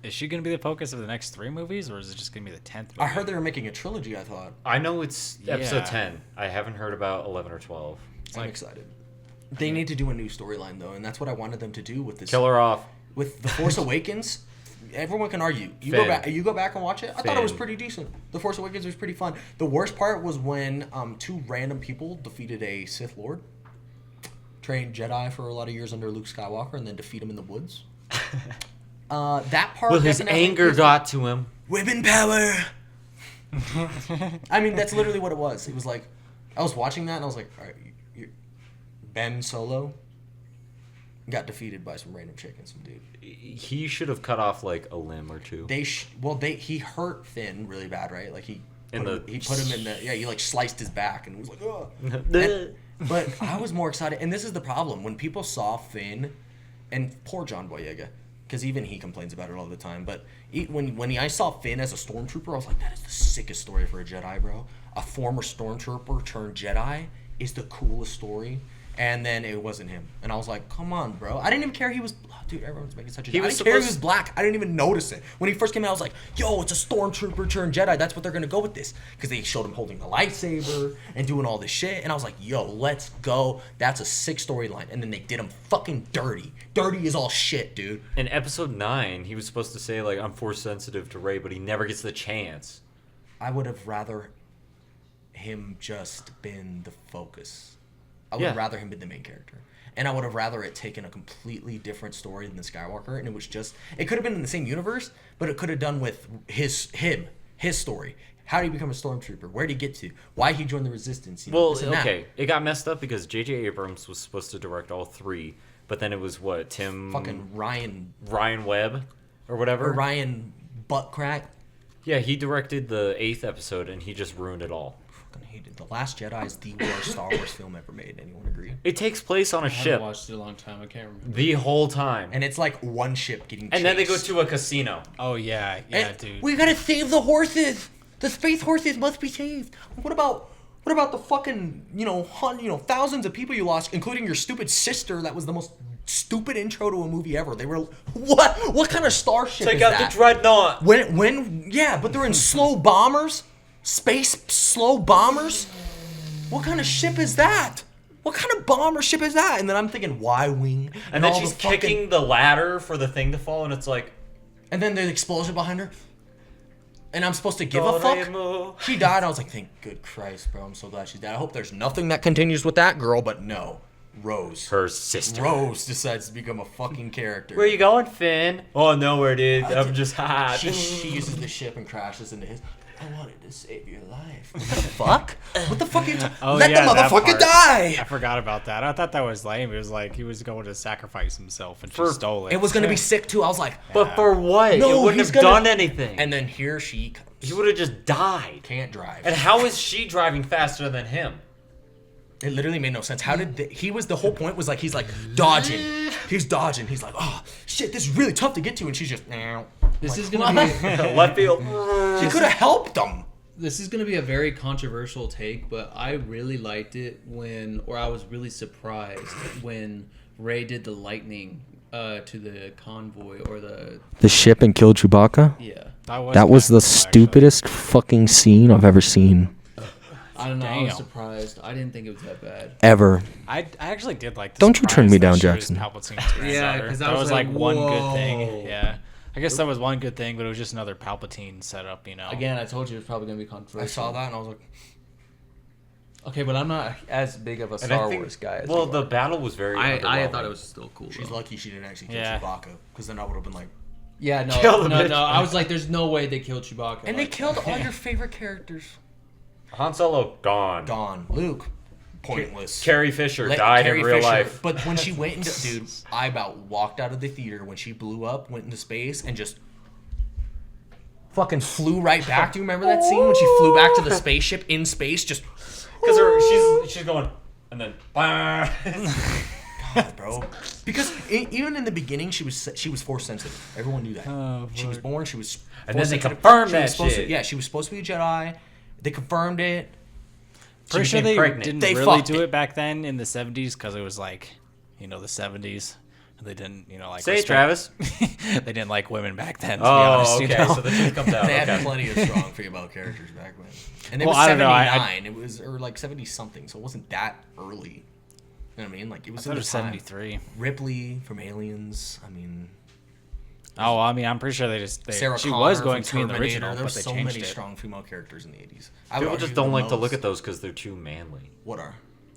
Is she going to be the focus of the next 3 movies, or is it just going to be the 10th movie? I heard they were making a trilogy. I thought. I know it's episode Yeah. 10. I haven't heard about 11 or 12. I'm excited. They need to do a new storyline though, and that's what I wanted them to do with this. Kill her off. With The Force Awakens. Everyone can argue. You Finn. go back and watch it. I thought it was Finn. pretty decent. The Force Awakens was pretty fun. The worst part was when 2 random people defeated a Sith Lord, trained Jedi for a lot of years under Luke Skywalker, and then defeat him in the woods. That part. Well, his definitely anger is- got to him. Women power. I mean, that's literally what it was. It was like, I was watching that and I was like, all right, Ben Solo got defeated by some random chick and some dude. He should have cut off like a limb or two. He hurt Finn really bad, right? Like he In put the- him in the, he like sliced his back and was like, oh. The- But I was more excited, and this is the problem when people saw Finn, and poor John Boyega, because even he complains about it all the time. But when I saw Finn as a stormtrooper, I was like, that is the sickest story for a Jedi, bro. A former stormtrooper turned Jedi is the coolest story. And then it wasn't him, and I was like, "Come on, bro!" I didn't even care he was. Dude, everyone's making such a. I didn't care he was black. I didn't even notice it when he first came out. I was like, "Yo, it's a stormtrooper turned Jedi. That's what they're gonna go with this." Because they showed him holding a lightsaber and doing all this shit, and I was like, "Yo, let's go." That's a sick storyline. And then they did him fucking dirty. Dirty is all shit, dude. In episode 9, he was supposed to say like, "I'm force sensitive to Rey," but he never gets the chance. I would have rather him just been the focus. I would have rather him been the main character. And I would have rather it taken a completely different story than the Skywalker. And it was just, it could have been in the same universe, but it could have done with his story. How did he become a stormtrooper? Where did he get to? Why he joined the Resistance? Well, this and that. okay, it got messed up because J.J. Abrams was supposed to direct all 3, but then it was what, Fucking Ryan Webb or whatever? or Ryan Buttcrack. Yeah, he directed the 8th episode and he just ruined it all. Fucking hated. The Last Jedi is the worst Star Wars film ever made. Anyone agree? It takes place on a I ship haven't watched it a long time. I can't remember. the whole time. And it's like one ship getting chased. And then they go to a casino. Oh, yeah. Yeah, dude. We gotta save the horses. The space horses must be saved. What about the fucking thousands of people you lost, including your stupid sister? That was the most stupid intro to a movie ever. They were what kind of starship is that? dreadnought. But they're in slow bombers, space slow bombers. What kind of ship is that? What kind of bomber ship is that? And then I'm thinking Y-wing, And then all she's the fucking- kicking the ladder for the thing to fall, and it's like, and then the explosion behind her. And I'm supposed to give a fuck? Doremo. She died. I was like, thank good Christ, bro. I'm so glad she's dead. I hope there's nothing that continues with that girl, but no. Rose. Her sister. Rose decides to become a fucking character. Where you going, Finn? Oh, nowhere, dude. I'm just hot. She uses the ship and crashes into his. I wanted to save your life. What the fuck? What the fuck are you talking? Oh, Let yeah, the that motherfucker part. die! I forgot about that. I thought that was lame. It was like he was going to sacrifice himself and she stole it. It was gonna be sick too. I was like, But for what? No, it wouldn't he's have gonna- done anything. and then here she comes. he would have just died. Can't drive. And how is she driving faster than him? It literally made no sense. How did the whole point was like he's like dodging. He's dodging. He's like, oh shit, this is really tough to get to, and she's just. This is gonna be Left field. She could have helped him. this is gonna be a very controversial take, but I really liked it I was really surprised when Rey did the lightning to the convoy or The ship and killed Chewbacca. yeah. That was the kinda cool, actually. stupidest fucking scene I've ever seen. I don't know. I was Damn. surprised. I didn't think it was that bad. Ever. I actually did like. The Don't you turn surprise me that down, she was Jackson. Palpatine's granddaughter. Yeah, 'cause I that was was like, like one good whoa. thing. Yeah, I guess that was one good thing, but it was just another Palpatine setup. Again, I told you it was probably gonna be controversial. I saw that and I was like, Okay, but I'm not as big of a And I Star think- Wars guy. As Well, you the are. battle was very. I underwhelming. thought it was still cool. she's though. lucky she didn't actually kill Yeah. Chewbacca, because then I would have been like. Yeah, Kill the no. bitch. I was like, there's no way they killed Chewbacca. And they like, killed all your favorite characters. Han Solo gone. Gone. Luke, pointless. Carrie Fisher Let died Carrie in real Fisher- life. But when she went into, dude, I about walked out of the theater when she blew up, went into space, and just fucking flew right back. Do you remember that scene when she flew back to the spaceship in space? Just, Because she's going, and then. God, bro. Because even in the beginning, she was force sensitive. Everyone knew that. Oh, she was Lord. born. She was. And force then they sensitive. confirmed She was that supposed to- shit. yeah, she was supposed to be a Jedi. They confirmed it. Pretty sure became they pregnant. didn't They really fucked do it. it back then in the 70s because it was like, the 70s. And they didn't, like. Say it, respect- Travis. They didn't like women back then. To be Oh, honest, okay. So the truth comes out. They had Okay. plenty of strong female characters back then. And it Well, was I don't know, 79. It was, or like 70 something, so it wasn't that early. You know what I mean? Like, it I was thought in it the was time. 73. Ripley from Aliens. I mean, Oh, I mean, I'm pretty sure Sarah she Connor was going to from be in the Terminator. original, There but were they so changed many it. strong female characters in the 80s. People just don't like to look at those because they're too manly. What are?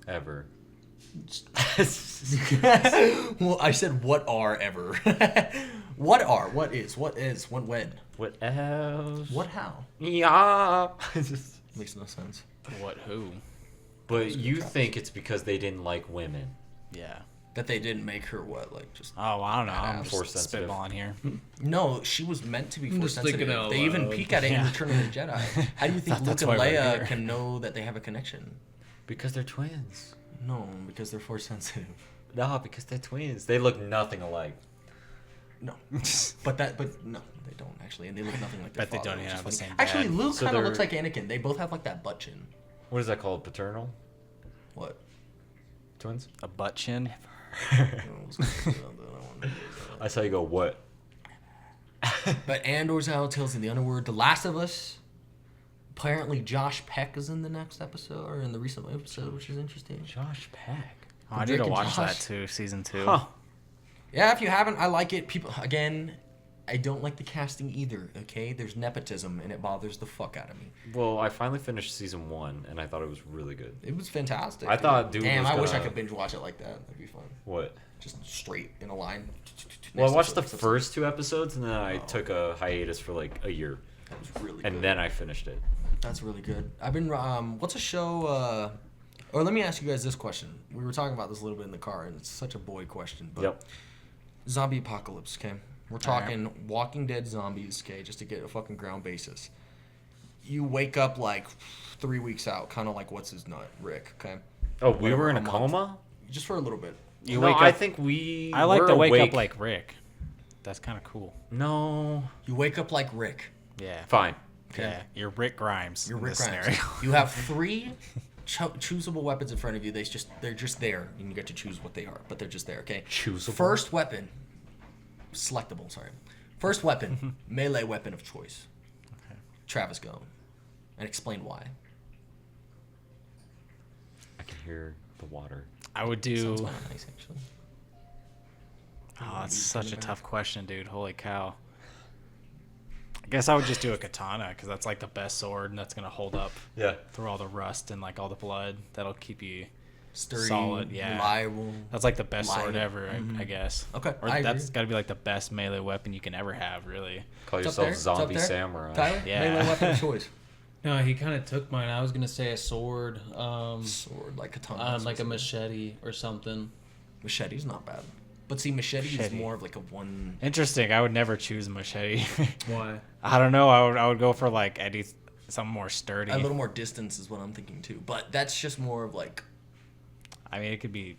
Ever. Well, I said what are ever. What are? What is? What is? What when? What else? What how? Yeah. Makes no sense. What, who? But you think it's because they didn't like women. Yeah. That they didn't make her what? Like just. Oh, I don't know. I'm Force just sensitive. spitballing here. No, she was meant to be I'm force just thinking sensitive. out They even loud. peek at it in Yeah. Return of the Jedi. How do you think Thought Luke that's and why we're Leia here. can know that they have a connection? Because they're twins. No, because they're force sensitive. No, because they're twins. They look nothing alike. No, but no, they don't actually, and they look nothing like their Bet they father, don't which even is have the funny. same Actually, dad. Luke So kind of they're- looks like Anakin. They both have like that butt chin. What is that called? Paternal? What? Twins? A butt chin? I saw you go, what? But Andor's out, Tales in the Underworld, The Last of Us. Apparently, Josh Peck is in the next episode, or in the recent episode, which is interesting. Josh Peck. Oh, I need Drake to and watch Josh. that too, season 2. Huh. Yeah, if you haven't, I like it. People, again, I don't like the casting either, okay? There's nepotism, and it bothers the fuck out of me. Well, I finally finished season 1, and I thought it was really good. It was fantastic. I thought dude Damn, was I wish I gonna- could binge watch it like that. That'd be fun. What? Just straight in a line. Well, I Next watched the episode, next first 2 episodes, and then I Oh. took a hiatus for like a year, episode. That was really and good. then I finished it. That's really good. I've been, what's a show, or let me ask you guys this question. We were talking about this a little bit in the car, and it's such a boy question, but Yep. zombie apocalypse, okay? We're Alright. talking Walking Dead zombies, okay, just to get a fucking ground basis. You wake up like 3 weeks out, kind of like what's his nut, Rick, okay? Oh, we Whatever, were in a month. coma? Just for a little bit. You No, wake I up. think we. I like were to wake awake. up like Rick. That's kind of cool. No. You wake up like Rick. Yeah. Fine. Okay. Yeah. You're Rick Grimes. You're in Rick this Grimes. scenario. You have 3 choosable weapons in front of you. They're just there, and you get to choose what they are, but they're just there. Okay. Choosable? First weapon, selectable. Sorry. First weapon, melee weapon of choice. Okay. Travis, go, and explain why. I can hear the water. I would do. Sounds kind of nice, actually. Oh, that's such a tough question, dude. Holy cow. I guess I would just do a katana because that's like the best sword and that's gonna hold up Yeah. through all the rust and like all the blood. That'll keep you Sturdy, solid. Yeah. reliable. That's like the best sword Light. ever, I guess. Okay, Or I that's agree. got to be like the best melee weapon you can ever have, really. Call It's up yourself there, it's up zombie there. samurai. Tyler, Yeah. melee weapon of choice. No, he kind of took mine. I was gonna say a sword, Sword, like katana. like a machete or something. Machete's not bad. But see, machete is Machete. more of like a one. Interesting. I would never choose machete. Why? I don't know. I would go for like something more sturdy. A little more distance is what I'm thinking too. But that's just more of like. I mean, it could be,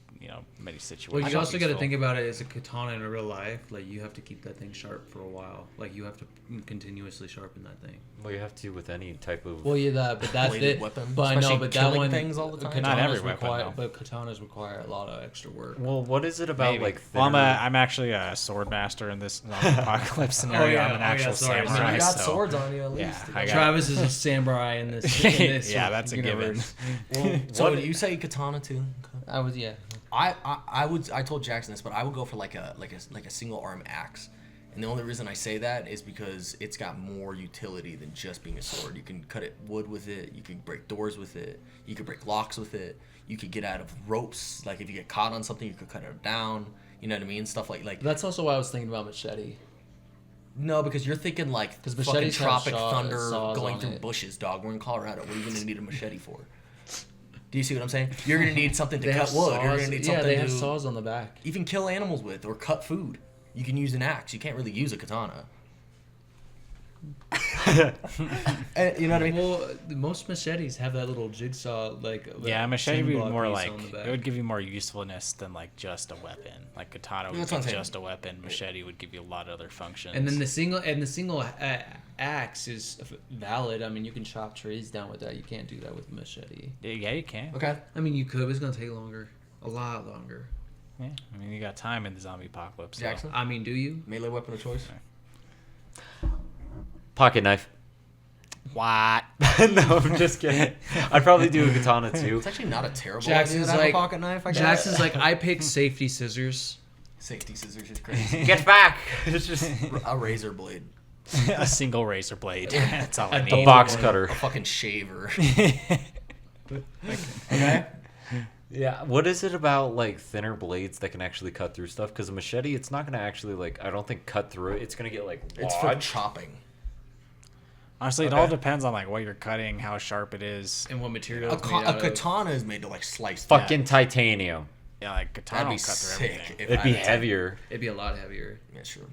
many situations. Well, you also got to useful. think about it as a katana in real life. Like, you have to keep that thing sharp for a while. Like, you have to continuously sharpen that thing. Well, you have to with any type of. Well, yeah, but that's Bladed it. weapon, But I know, especially but that killing one things all the time. Not every Katanas weapon, require, though. but katanas require a lot of extra work. Well, what is it about Maybe. like? Well, Thinner... I'm actually a sword master in this apocalypse scenario. I'm an actual sorry. samurai. You got so- swords on you at least. Yeah, I got Travis is a samurai in this Yeah, that's a universe. Well, so What- you say katana too? I was, yeah. I told Jackson this, but I would go for like a single arm axe. And the only reason I say that is because it's got more utility than just being a sword. You can cut wood with it. You can break doors with it. You can break locks with it. You could get out of ropes. Like if you get caught on something, you could cut it down. You know what I mean? Stuff like. That's also why I was thinking about machete. No, because you're thinking like 'Cause fucking machetes have tropic saws thunder going on through it. bushes, dog. We're in Colorado. What are you gonna need a machete for? Do you see what I'm saying? You're gonna need something to They cut have wood. You're saws. gonna need Yeah, something they to have saws on the back. even kill animals with or cut food. You can use an axe. You can't really use a katana. You know what I mean? Well, most machetes have that little jigsaw, like Yeah, that machete would be symbol more piece like on the back. it would give you more usefulness than like just a weapon. Like katana would That's be what I'm saying. just a weapon. Machete would give you a lot of other functions. And then the single axe is valid. I mean, you can chop trees down with that. You can't do that with a machete. yeah, you can. Okay. I mean, you could, but it's gonna take longer, a lot longer. Yeah, I mean you got time in the zombie apocalypse. So. Jackson? I mean, do you? Melee weapon of choice? Pocket knife. What? No, I'm just kidding. I'd probably do a katana too. It's actually not a terrible Jackson's idea to have like- a pocket knife, I guess. Jackson's like, I pick safety scissors. Safety scissors is crazy. Get back! It's just A razor blade. A single razor blade. That's all I A need. a box cutter. A fucking shaver. Okay. Yeah. What is it about like thinner blades that can actually cut through stuff? Because a machete, it's not gonna actually like I don't think cut through it. It's gonna get like It's for lodged. chopping. Honestly, it Okay. all depends on like what you're cutting, how sharp it is. And what material A, it's made out of. katana is made to like slice. Fucking titanium. Yeah, like katana That'd be will cut through sick. everything. If It'd be I had to- heavier. It'd be a lot heavier. Yeah, sure.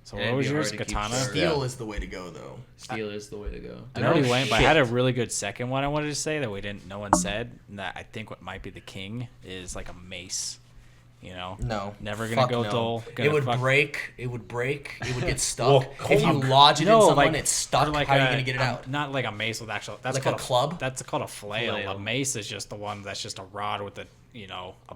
So Yeah, what it'd was be yours? hard to keep Katana? sharp. Steel Yeah. is the way to go, though. Steel is the way to go. I already went, but I had a shit. really good second one I wanted to say that no one said, and that I think what might be the king is like a mace. You know? No. Never gonna Fuck go no. dull. It Gonna would fuck- break. It would break. It would get stuck. Well, if you lodge it in No, someone, like- it's stuck. or like How are you a- gonna get it out? Not like a mace with actual. That's Like called a club? That's called a flail. Flail. A mace is just the one that's just a rod with a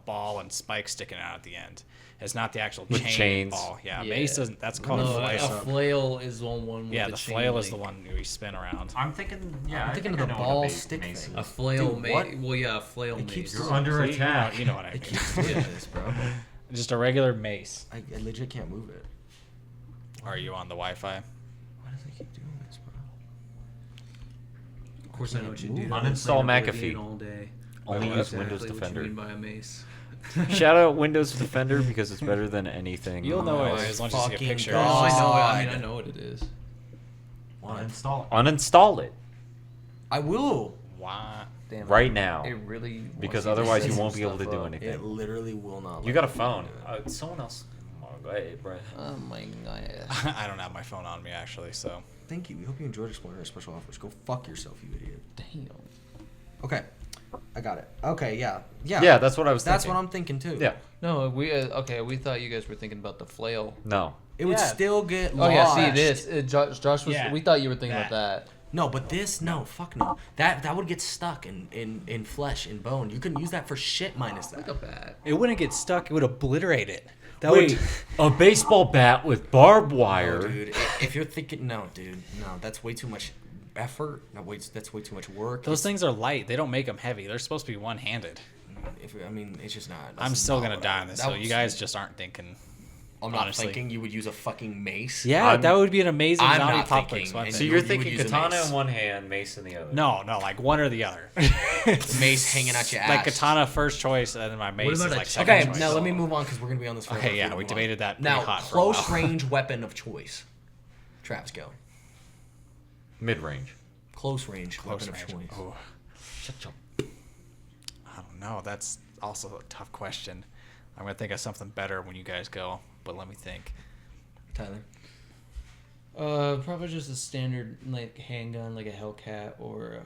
ball and spikes sticking out at the end. It's not the actual With chain chains. ball. Yeah, Yeah. mace doesn't. That's called No, a a flail. flail is the one with Yeah, the the chain flail is the link. one you spin around. I'm thinking. Yeah, I'm thinking of the ball stick thing. A flail Dude, mace. what? Well, yeah, a flail It mace. keeps You're under See, attack. You know what I It mean. keeps doing this, bro. Just a regular mace. I legit can't move it. Are you on the Wi-Fi? Why does it keep doing this, bro? Of course, I know what you do. Uninstall I've been playing McAfee. Oblivion all day. Only That's use Windows exactly Defender. What you mean by a mace? Shout out Windows Defender because it's better than anything. You'll know Oh it my is once you see a fucking picture. God. I know. I mean, God. I know what it is. Uninstall it I will. Why? Damn, right now It really. because wants you to otherwise set you some won't be able to stuff do up. anything. It literally will not. You let got a me phone. do it. Someone else. Oh, go ahead, bro. Oh my god. I don't have my phone on me actually, so. Thank you. We hope you enjoyed exploring our special offers. Go fuck yourself, you idiot. Damn. Okay, I got it. Okay, yeah. Yeah, that's what I was thinking. That's what I'm thinking too. Yeah. No, we okay. We thought you guys were thinking about the flail. No. It would Yeah. still get Oh lodged. yeah, see this. Josh was. Yeah. We thought you were thinking about that. No, but this, no, fuck no. That would get stuck in flesh and bone. You couldn't use that for shit minus that. Look at that. It wouldn't get stuck. It would obliterate it. That Wait, a baseball bat with barbed wire. No, dude. If you're thinking, no, dude, no, that's way too much effort. That's way too much work. Those things are light. They don't make them heavy. They're supposed to be one-handed. I mean, it's just not. I'm that's still not gonna what die I- on this, that so was- you guys just aren't thinking. I'm not honestly. thinking you would use a fucking mace. Yeah, I'm- that would be an amazing I'm zombie not apocalypse thinking, weapon. and So you you're would thinking use a katana mace. in one hand, mace in the other. No, like one or the other. Mace hanging out your Like ass. katana first choice, and then my mace is about a like check- second Okay, choice. now let me move on because we're gonna be on this forever. Okay, if yeah, we move on. debated that pretty Now, hot for a close while. range weapon of choice. Travis, go. Mid range. Close range Close weapon range. of choice. Ooh, I don't know. That's also a tough question. I'm gonna think of something better when you guys go, but let me think. Tyler. Probably just a standard like handgun, like a Hellcat or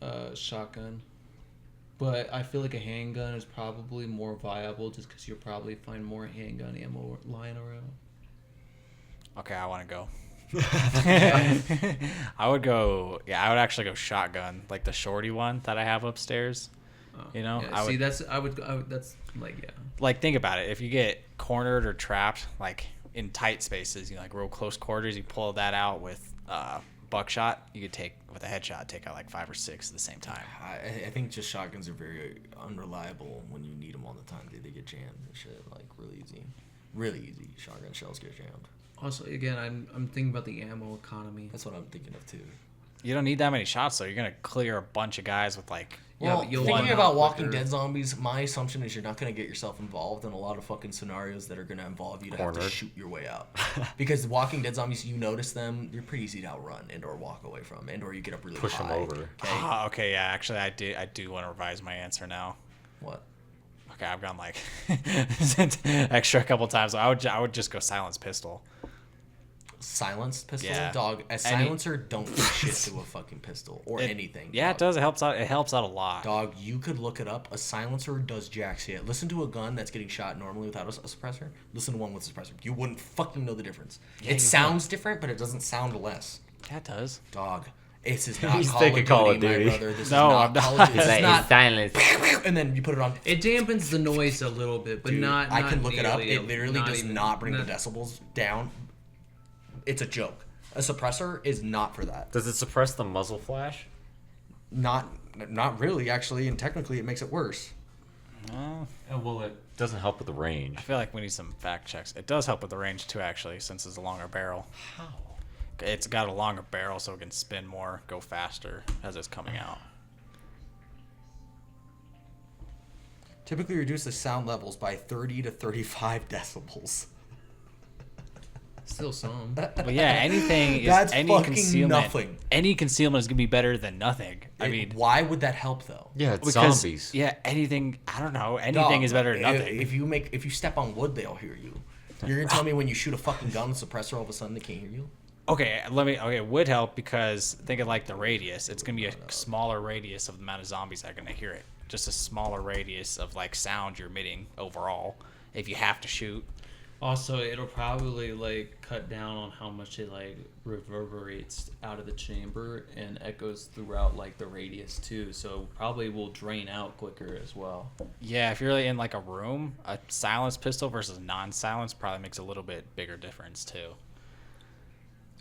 a shotgun. But I feel like a handgun is probably more viable just because you'll probably find more handgun ammo lying around. Okay, I want to go. I would go. Yeah, I would actually go shotgun, like the shorty one that I have upstairs. You know, Yeah, see, that's like, yeah. like think about it. If you get cornered or trapped, like in tight spaces, you know, like real close quarters, you pull that out with buckshot. You could take with a headshot, take out like 5 or 6 at the same time. I think just shotguns are very unreliable when you need them all the time. They get jammed and shit, like really easy. Really easy. Shotgun shells get jammed. Also, again, I'm thinking about the ammo economy. That's what I'm thinking of too. You don't need that many shots, though. You're gonna clear a bunch of guys with like. Yeah, Well, but you'll thinking want about out Walking quicker. Dead zombies, my assumption is you're not going to get yourself involved in a lot of fucking scenarios that are going to involve you to have to Cornered. shoot your way out. Because Walking Dead zombies, you notice them, they're pretty easy to outrun and or walk away from and or you get up really Push them high. over. Okay. Okay, yeah. Actually, I do want to revise my answer now. What? Okay, I've gone like extra a couple times. I would just go silence pistol. Silenced pistol? Yeah. Dog, a silencer don't do shit to a fucking pistol or anything. Yeah, dog. it does. It helps out. It helps out a lot. Dog, you could look it up. A silencer does jack shit. Listen to a gun that's getting shot normally without a suppressor. Listen to one with a suppressor. You wouldn't fucking know the difference. Yeah, It you sounds different, but it doesn't sound less. Yeah, it does. Dog, this is not He's Call thinking of Call Duty, of Duty. my brother. This No, is I'm not not. Call of Duty. This is It's not. silence. And then you put it on. It dampens the noise a little bit, but Dude, not. I can look it up. nearly, It literally does even- not bring the decibels down. It's a joke. A suppressor is not for that. Does it suppress the muzzle flash? Not really, actually, and technically it makes it worse. Well, it doesn't help with the range. I feel like we need some fact checks. It does help with the range too, actually, since it's a longer barrel. How? It's got a longer barrel, so it can spin more, go faster as it's coming out. Typically reduce the sound levels by 30 to 35 decibels. Still some. But yeah, anything is That's any fucking concealment. nothing. Any concealment is gonna be better than nothing. I mean, Why would that help though? Yeah, it's because zombies. yeah, anything. I don't know. Anything Dog, is better than nothing. If you step on wood, they'll hear you. You're gonna tell me when you shoot a fucking gun with suppressor, all of a sudden they can't hear you? Okay, okay, it would help because think of like the radius. It's gonna be a smaller radius of the amount of zombies that are gonna hear it. Just a smaller radius of like sound you're emitting overall. If you have to shoot, Also, it'll probably like cut down on how much it like reverberates out of the chamber and echoes throughout like the radius too. So probably will drain out quicker as well. yeah, if you're really in like a room, a silenced pistol versus non-silenced probably makes a little bit bigger difference too.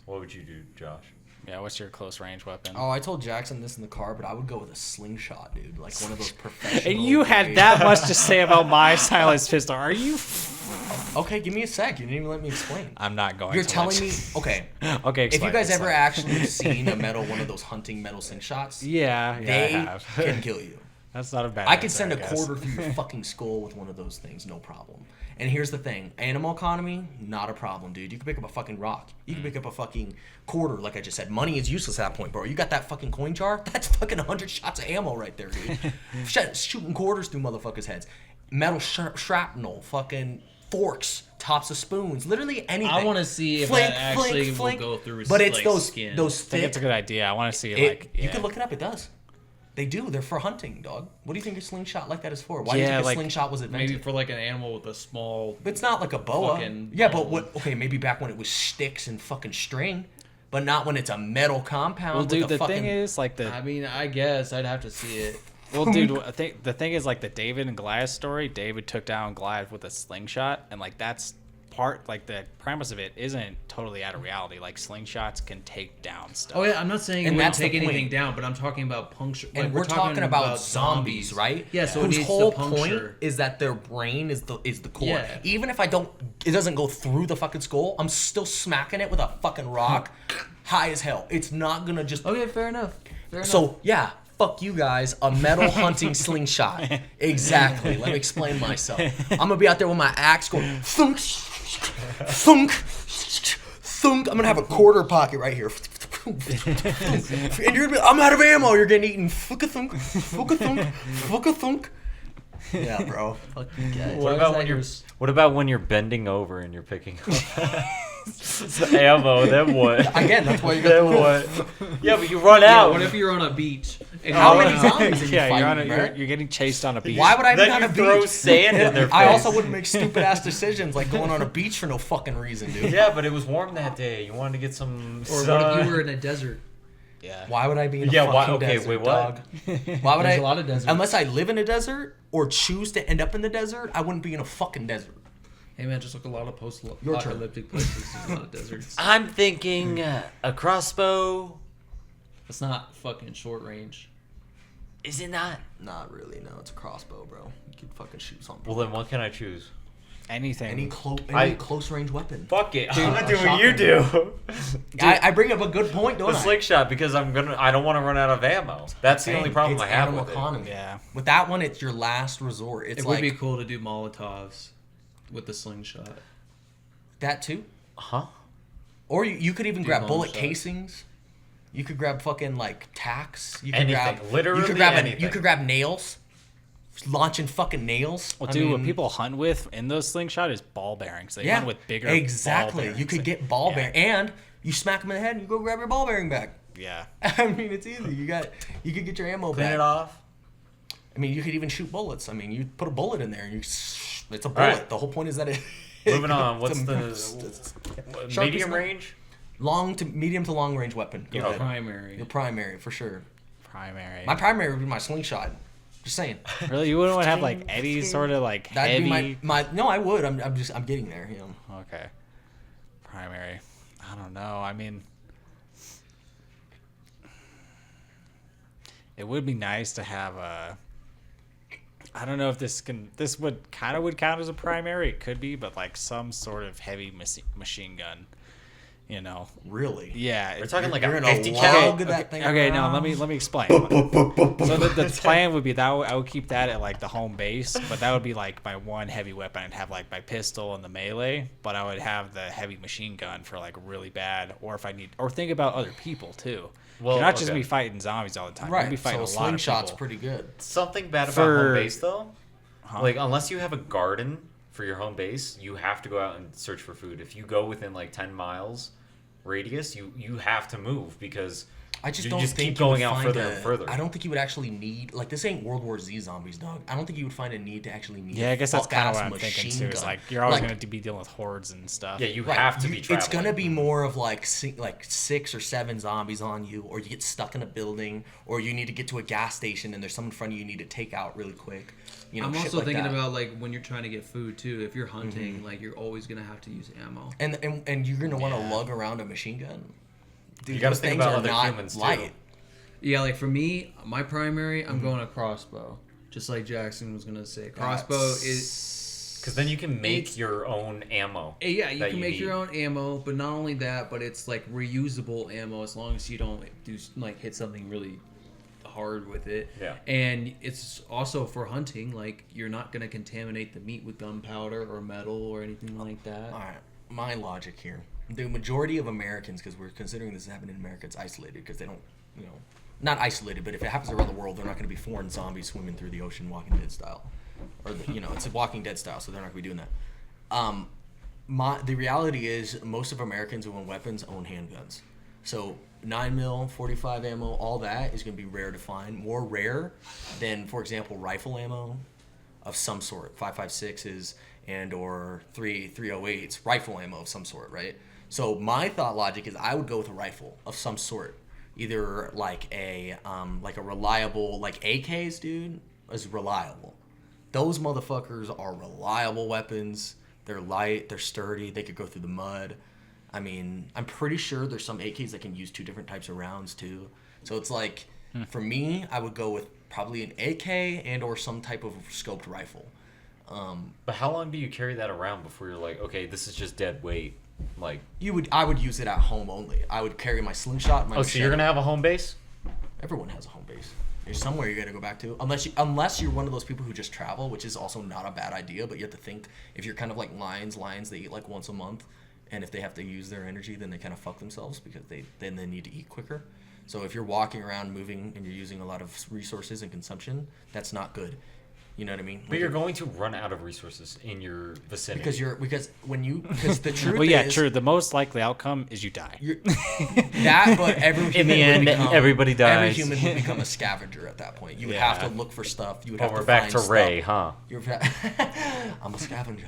What would you do, Josh? Yeah, what's your close range weapon? Oh, I told Jackson this in the car, but I would go with a slingshot, dude. Like one of those professional. And you had that much to say about my silenced pistol. Are you? Okay, give me a sec. You didn't even let me explain. I'm not going. You're to telling much. me, okay. Okay. If you explain, guys ever explain. actually seen one of those hunting metal slingshots, Yeah, they I have. can kill you. That's not a bad. I could answer, send a guess. quarter through your fucking skull with one of those things, no problem. And here's the thing, animal economy, not a problem, dude. You can pick up a fucking rock. You can pick up a fucking quarter, like I just said. Money is useless at that point, bro. You got that fucking coin jar? That's fucking 100 shots of ammo right there, dude. Shooting quarters through motherfuckers' heads. Metal shrapnel, fucking forks, tops of spoons, literally anything. I want to see if that actually will go through. But it's like, those skin. those I think thick. it's a good idea. I want to see It- like You yeah. can look it up. It does. They do. They're for hunting, dog. What do you think a slingshot like that is for? Why do you Yeah, think a like, slingshot was invented? Maybe for like an animal with a small. But it's not like a boa. Fucking Yeah, but bone. what? Okay, maybe back when it was sticks and fucking string, but not when it's a metal compound. Well, with dude, a the fucking, thing is like the I mean, I guess I'd have to see it. well, dude, I think the thing is like the David and Goliath story. David took down Goliath with a slingshot, and like that's part like the premise of it isn't totally out of reality. Like slingshots can take down stuff. Oh yeah, I'm not saying it And wouldn't that's the take anything point. down, but I'm talking about puncture. and like, we're talking about zombies, right? Yeah, so it whose needs whole to puncture. point is that their brain is the core. Yeah. Even if it doesn't go through the fucking skull, I'm still smacking it with a fucking rock, high as hell. It's not gonna just. Okay, fair enough. Fair enough. So yeah, fuck you guys. A metal hunting slingshot. Exactly. Let me explain myself. I'm gonna be out there with my axe going thunk, thunk, thunk. I'm gonna have a quarter pocket right here. And you're gonna be, I'm out of ammo. You're getting eaten. Fuck a thunk, fuck a thunk, fuck a thunk. Yeah, bro. Fucking guys. What about when you're bending over and you're picking up? Ammo, then what? Again, that's why you got Then the little- what? Yeah, but you run Yeah, out. what if you're on a beach? And How you many run out? zombies are you Yeah, fighting, you're, bro? you're getting chased on a beach. Why would I be Then on you a throw beach? sand in their I face. also wouldn't make stupid ass decisions like going on a beach for no fucking reason, dude. Yeah, but it was warm that day. You wanted to get some Or sun. what if you were in a desert? Yeah. Why would I be in a Yeah, why- fucking okay, desert, wait, what? dog? Why would There's I? a lot of deserts. Unless I live in a desert or choose to end up in the desert, I wouldn't be in a fucking desert. Hey man, just look a lot of Your turn. post-apocalyptic places. There's a lot of deserts. I'm thinking a crossbow. It's not fucking short range. Is it not? Not really. No, it's a crossbow, bro. You can fucking shoot something. Well, then what can I choose? Anything. Any I- close range weapon. Fuck it. Dude, I'm gonna a do what you do. I bring up a good point, The don't I? slingshot because I don't want to run out of ammo. That's the only problem It's I have animal with it. economy. Yeah. With that one, it's your last resort. It's It like would be cool to do Molotovs with the slingshot. that too. Huh? Or you could even grab bomb bullet shots. casings. You could grab fucking like tacks. You could Anything. grab Literally you could grab anything. you could grab nails. Launching fucking nails. Well, I dude, what mean, people hunt with in those slingshot is ball bearings. They yeah, hunt with bigger exactly. ball You could bearings. get ball Yeah. bearing, and you smack them in the head, and you go grab your ball bearing back. Yeah. I mean, it's easy. You could get your ammo Clean back. it off. I mean, you could even shoot bullets. I mean, you put a bullet in there, and it's a bullet. right. The whole point is that it. Moving on. What's it's the Sharp medium is not- range? medium to long range weapon? Go Your ahead. primary. Your primary for sure. Primary. My primary would be my slingshot. Just saying. Really, you wouldn't want to have like any sort of like That'd heavy. be my. No, I would. I'm getting there. You know. Okay. Primary. I don't know. I mean, it would be nice to have a. I don't know if this would kind of would count as a primary. It could be, but like some sort of heavy machine gun. You know. Really. Yeah. We're talking like You're a gonna 50 log cal. that thing Okay, no, around. let me explain. So the plan would be that I would keep that at like the home base, but that would be like my one heavy weapon. I'd have like my pistol and the melee, but I would have the heavy machine gun for like really bad, or if I need, or think about other people too. Well, You're not just okay. be fighting zombies all the time. Right. You'd be fighting So a lot of slingshot's people. pretty good. Something bad about For- home base though. Huh? Like unless you have a garden for your home base, you have to go out and search for food. If you go within like 10 miles radius, you have to move because I just you don't just think keep you would going out find further and further. I don't think you would actually need like this ain't World War Z zombies, dog. I don't think you would find a need to actually need. Yeah, I guess that's kind of what I'm fuck-ass thinking machine too. Is gun. like you're always Like, going to be dealing with hordes and stuff. Yeah, you right, have to be traveling. It's gonna be more of like 6 or 7 zombies on you, or you get stuck in a building, or you need to get to a gas station and there's someone in front of you need to take out really quick. You know, I'm shit also like thinking that. about like when you're trying to get food too. If you're hunting, like you're always gonna have to use ammo. and you're gonna want to Yeah. lug around a machine gun. Dude, You gotta those think things about are other not humans, too. light. Yeah, like for me, my primary, I'm going a crossbow. Just like Jackson was gonna say, crossbow is. Because then you can make your own ammo. Yeah, you that can you make your need. own ammo, but not only that, but it's like reusable ammo as long as you don't do like hit something really hard with it. Yeah. And it's also for hunting. Like you're not gonna contaminate the meat with gunpowder or metal or anything like that. All right, my logic here. The majority of Americans, because we're considering this happening in America, it's isolated because they don't, you know, not isolated, but if it happens around the world, they're not going to be foreign zombies swimming through the ocean, Walking Dead style, or you know, it's a Walking Dead style, so they're not going to be doing that. The reality is most of Americans who own weapons own handguns, so 9mm, 45 ammo, all that is going to be rare to find, more rare than, for example, rifle ammo of some sort, 5.56s and or 308s, rifle ammo of some sort, right? So my thought logic is I would go with a rifle of some sort, either like a reliable, like AKs, dude, is reliable. Those motherfuckers are reliable weapons. They're light, they're sturdy, they could go through the mud. I mean, I'm pretty sure there's some AKs that can use 2 different types of rounds too. So it's like, for me, I would go with probably an AK and or some type of scoped rifle. But how long do you carry that around before you're like, okay, this is just dead weight? Like, I would use it at home only. I would carry my slingshot. And my oh, so you're machete. gonna have a home base? Everyone has a home base. There's somewhere you got to go back to, unless you're one of those people who just travel, which is also not a bad idea. But you have to think if you're kind of like lions they eat like once a month, and if they have to use their energy, then they kind of fuck themselves because they need to eat quicker. So if you're walking around moving and you're using a lot of resources and consumption, that's not good. You know what I mean? But you're going to run out of resources in your vicinity. because the truth Well, yeah, is true. The most likely outcome is you die. but every human in the end, everybody Every dies. human would become a scavenger at that point. You would Yeah. have to look for stuff. You would Oh, have we're to back find to stuff. Ray, huh? I'm a scavenger.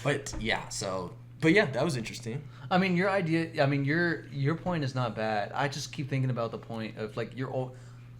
But yeah, that was interesting. I mean, your idea. I mean, your point is not bad. I just keep thinking about the point of like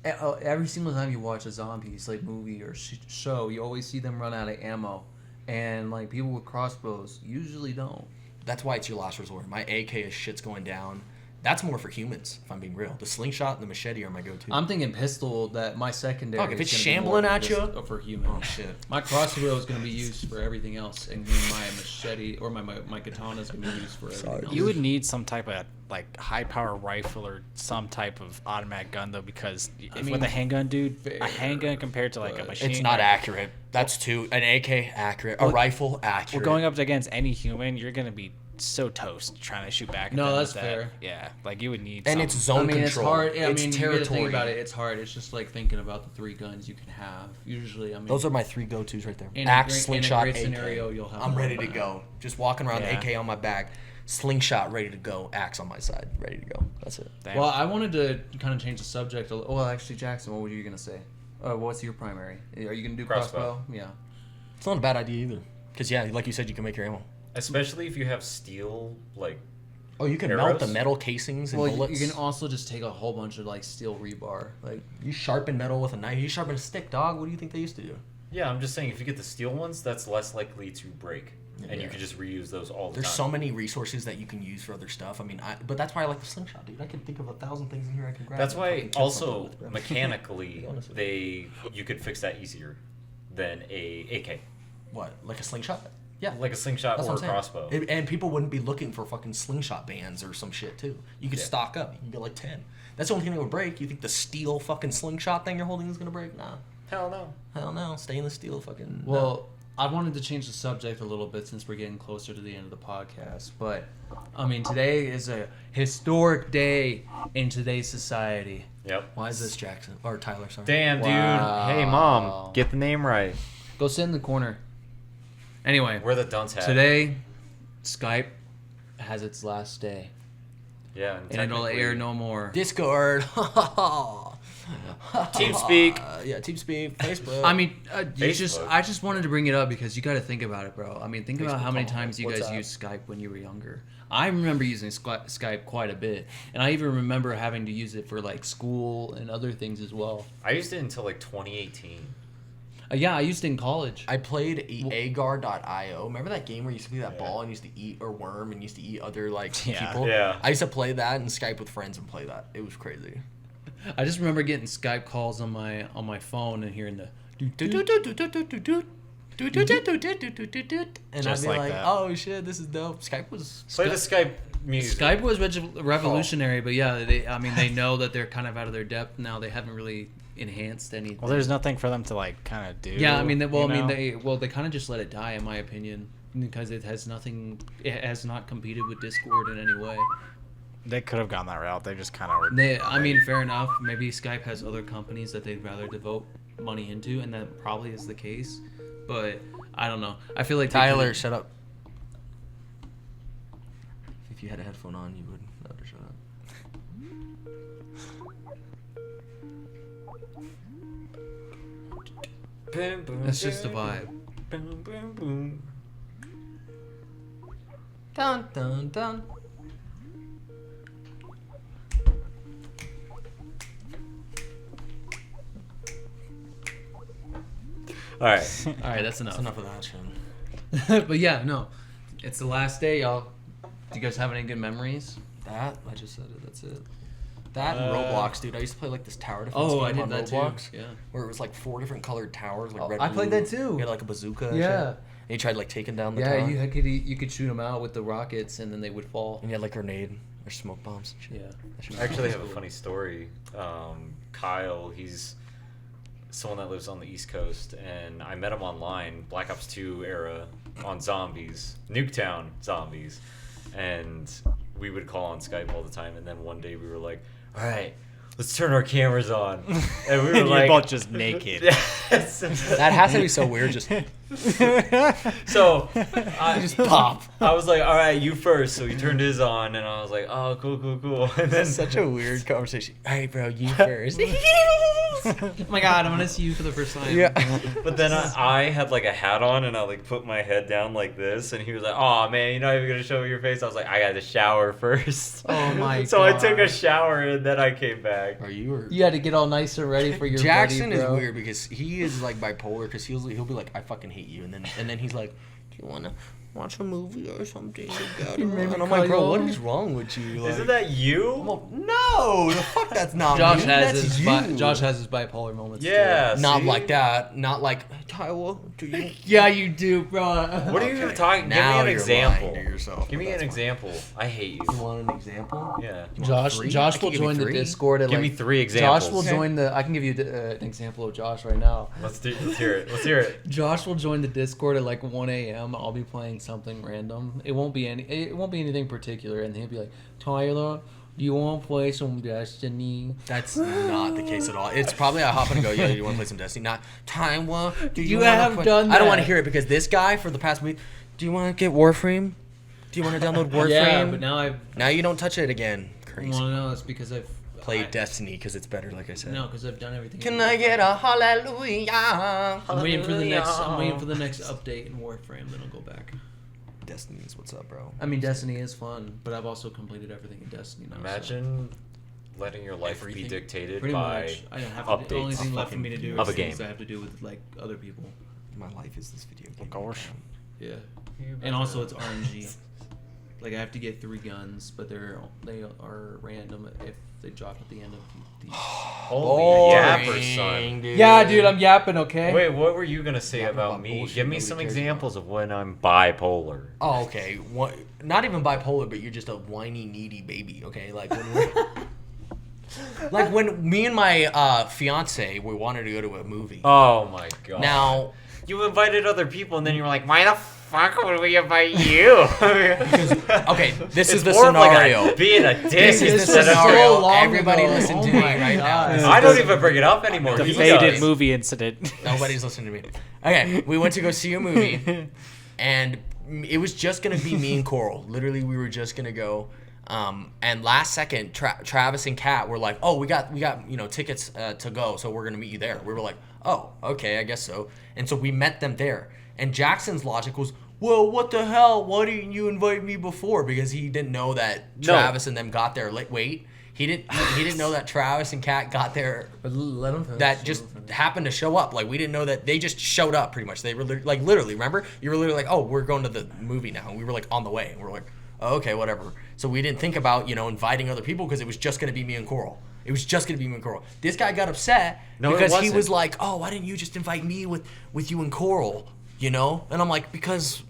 every single time you watch a zombies like movie or show, you always see them run out of ammo, and like people with crossbows usually don't. That's why it's your last resort. My AK is shit's going down. That's more for humans, if I'm being real. The slingshot and the machete are my go-to. I'm thinking pistol. That my secondary. Fuck, if is it's gonna be more shambling at for you? for humans. Oh shit. My crossbow is going to be used for everything else, and then my machete or my katana is going to be used for everything else. You would need some type of like high power rifle or some type of automatic gun though, because with a handgun, dude, a handgun compared to like a machine It's not gun, accurate. That's too an AK accurate. A rifle accurate. Well, going up against any human, you're gonna be so toast trying to shoot back. At No, them that's with fair. that. Yeah, like you would need. and some- it's zone I mean, control. it's hard. I it's mean, you gotta territory. think about it. It's hard. It's just like thinking about the 3 guns you can have. Usually, I mean, Those are my 3 go-tos right there. In a Axe, great- slingshot, in a great AK. scenario, you'll have I'm more ready of to that. go. Just walking around, Yeah. AK on my back, slingshot ready to go, axe on my side, ready to go. That's it. Damn. Well, I wanted to kind of change the subject. Well, actually, Jackson, what were you gonna say? What's your primary? Are you gonna do crossbow? Yeah. It's not a bad idea either. Because, yeah, like you said, you can make your ammo. Especially if you have steel, like, Oh, you can Arrows? melt the metal casings and Well, bullets. you can also just take a whole bunch of like steel rebar. Like, You sharpen metal with a knife. You sharpen a stick, dog. What do you think they used to do? yeah, I'm just saying if you get the steel ones, that's less likely to break. And you Yeah. can just reuse those all the There's time. so many resources that you can use for other stuff. I mean, but that's why I like the slingshot, dude. I can think of 1,000 things in here I can grab. That's and why fucking kill something also with, bro. mechanically Honestly. you could fix that easier than a AK. What? Like a slingshot? Yeah. Like a slingshot That's or a what I'm saying. crossbow. And people wouldn't be looking for fucking slingshot bands or some shit too. You could Yeah. stock up. You can get like 10. That's the only thing that would break. You think the steel fucking slingshot thing you're holding is gonna break? Nah. Hell no. Hell no. Stay in the steel fucking. well, I wanted to change the subject a little bit since we're getting closer to the end of the podcast. But I mean, today is a historic day in today's society. Yep. Why is this Jackson or Tyler? Sorry. Damn, Wow. dude. Hey, mom, get the name right. Go sit in the corner. Anyway, Where the dunce hat. today, Skype has its last day, Yeah. and it'll technically- air no more. Discord. TeamSpeak. Yeah, TeamSpeak. Facebook. I mean, Facebook. I just wanted to bring it up because you got to think about it, bro. I mean, think about Facebook how many call, times you guys WhatsApp. used Skype when you were younger. I remember using Skype quite a bit, and I even remember having to use it for like school and other things as well. I used it until like 2018. Yeah, I used it in college. I played agar.io. Remember that game where you used to play that ball and used to eat or worm and used to eat other like Yeah. people? Yeah. I used to play that and Skype with friends and play that. It was crazy. I just remember getting Skype calls on my phone and hearing the. And Just I'd be like like, that. oh shit, this is dope. Skype was Play the Skype music. Skype was revolutionary, but yeah, they know that they're kind of out of their depth now. They haven't really enhanced anything. well, there's nothing for them to like kind of do. Yeah, I mean, you know? they kind of just let it die, in my opinion, because it has nothing. It has not competed with Discord in any way. They could have gone that route. They just kind of. I mean, fair enough. Maybe Skype has other companies that they'd rather devote money into, and that probably is the case. But I don't know. I feel like they Tyler, could've- shut up. If you had a headphone on, you would know to shut up. Boom, boom, It's just a boom, vibe. Boom, boom, boom. Dun dun dun. All right. All right, that's enough. That's enough of that shit. But yeah, no, it's the last day, y'all. Do you guys have any good memories? That I just said it. That's it. That and Roblox, dude. I used to play like this tower defense Oh, game I did on that Roblox, too. Yeah. where it was like 4 different colored towers, like Oh, red. I played blue. that too. You had like a bazooka. And Yeah. shit. And you tried like taking down the Yeah, tower. you could shoot them out with the rockets, and then they would fall. And you had like grenade or smoke bombs. And shit. Yeah. That shit was I actually awesome. have a funny story. Kyle, he's someone that lives on the East Coast, and I met him online, Black Ops 2 era, on zombies, Nuketown zombies, and we would call on Skype all the time. And then one day we were like, "All right, let's turn our cameras on. And we were You're like, both just naked. Yes. That has to be so weird. Just So I just pop. I was like, all right, you first. So he turned his on, and I was like, oh, cool. And then Such a weird conversation. All right, bro, you first. Oh my god, I'm gonna see you for the first time. Yeah. But then I had like a hat on, and I like put my head down like this, and he was like, "Oh man, you're not even gonna show me your face." I was like, "I got to shower first." Oh my So I God. took a shower, and then I came back. Are you or You had to get all nice and ready for your Jackson buddy, is bro. weird because he is like bipolar because he'll be like, I fucking hate you, and then he's like, do you wanna watch a movie or something together? You made me And I'm like, bro, call what you. is wrong with you? Like, Isn't that you? well, no, the fuck, that's not Josh me. has That's his you. Josh has his bipolar moments. Yeah. Not see? like that. Not like Tyler. Do you? Too. Yeah, you do, bro. What are you Okay. talking? Give Now me an you're example. lying to yourself, Give me but an that's fine. example. I hate you. You want an example? Yeah. You want Josh, three? I Josh can will give you join the three. Discord. At Give like, me 3 examples. Josh will join the. I can give you an example of Josh right now. Let's hear it. Let's hear it. Josh will join the Discord at like 1 a.m. I'll be playing something random. It won't be anything particular, and he'll be like, Tyler, do you want to play some Destiny? That's not the case at all. It's probably I hop in and go, yo, you want to play some Destiny? Not Tyler. Do You wanna have play-" done I don't want to that. hear it because this guy for the past week. Do you want to get Warframe? Do you want to download Warframe? Yeah, but now I've. Now you don't touch it again. Crazy. Well, no, it's because I've Play Destiny because it's better, like I said. No, because I've done everything. Can I get a hallelujah? I'm waiting for the next. I'm waiting for the Hallelujah. next update in Warframe. Then I'll go back. Destiny is what's up, bro. I mean, Destiny is fun. But I've also completed everything in Destiny now. so- Imagine letting your life be Everything. dictated Pretty by much. I don't have to. The only updates thing left for me to do of is a things game. I have to do with like other people. My life is this video game. Of course. Yeah. And also it's RNG. Like I have to get 3 guns, but they are random if they drop at the end of the. Holy yapper, son. Dude. Yeah, dude, I'm yapping, okay? Wait, what were you gonna say Talking about about me? bullshit Give me nobody some cares examples of when I'm bipolar. Oh, okay. What? Not even bipolar, but you're just a whiny, needy baby. Okay, like when we're, like when me and my fiance we wanted to go to a movie. Oh my god. Now, you invited other people, and then you were like, "Why the fuck would we invite you?" okay, this is It's the more of like scenario. being a dick This is the instead of. scenario. so long Everybody ago. listen Oh to me my right now. God. This is I the- don't even bring it up anymore. The He The faded does. movie incident. Nobody's listening to me. Okay, we went to go see a movie, and it was just gonna be me and Coral. Literally, we were just gonna go. And last second, Travis and Kat were like, "Oh, we got tickets to go, so we're gonna meet you there." We were like, "Oh, okay, I guess so." And so we met them there. And Jackson's logic was, "Well, what the hell? Why didn't you invite me before?" Because he didn't know that No. Travis and them got there late. Wait, he didn't know that Travis and Kat got there. But let him finish. That just happened to show up. Like we didn't know that they just showed up. Pretty much, they were like literally. Remember, you were literally like, "Oh, we're going to the movie now." And we were like on the way. And we're like, oh, "Okay, whatever." So we didn't think about inviting other people because it was just gonna be me and Coral. It was just gonna be me and Coral. This guy got upset No, it because he wasn't. was like, "Oh, why didn't you just invite me with you and Coral?" And I'm like, because.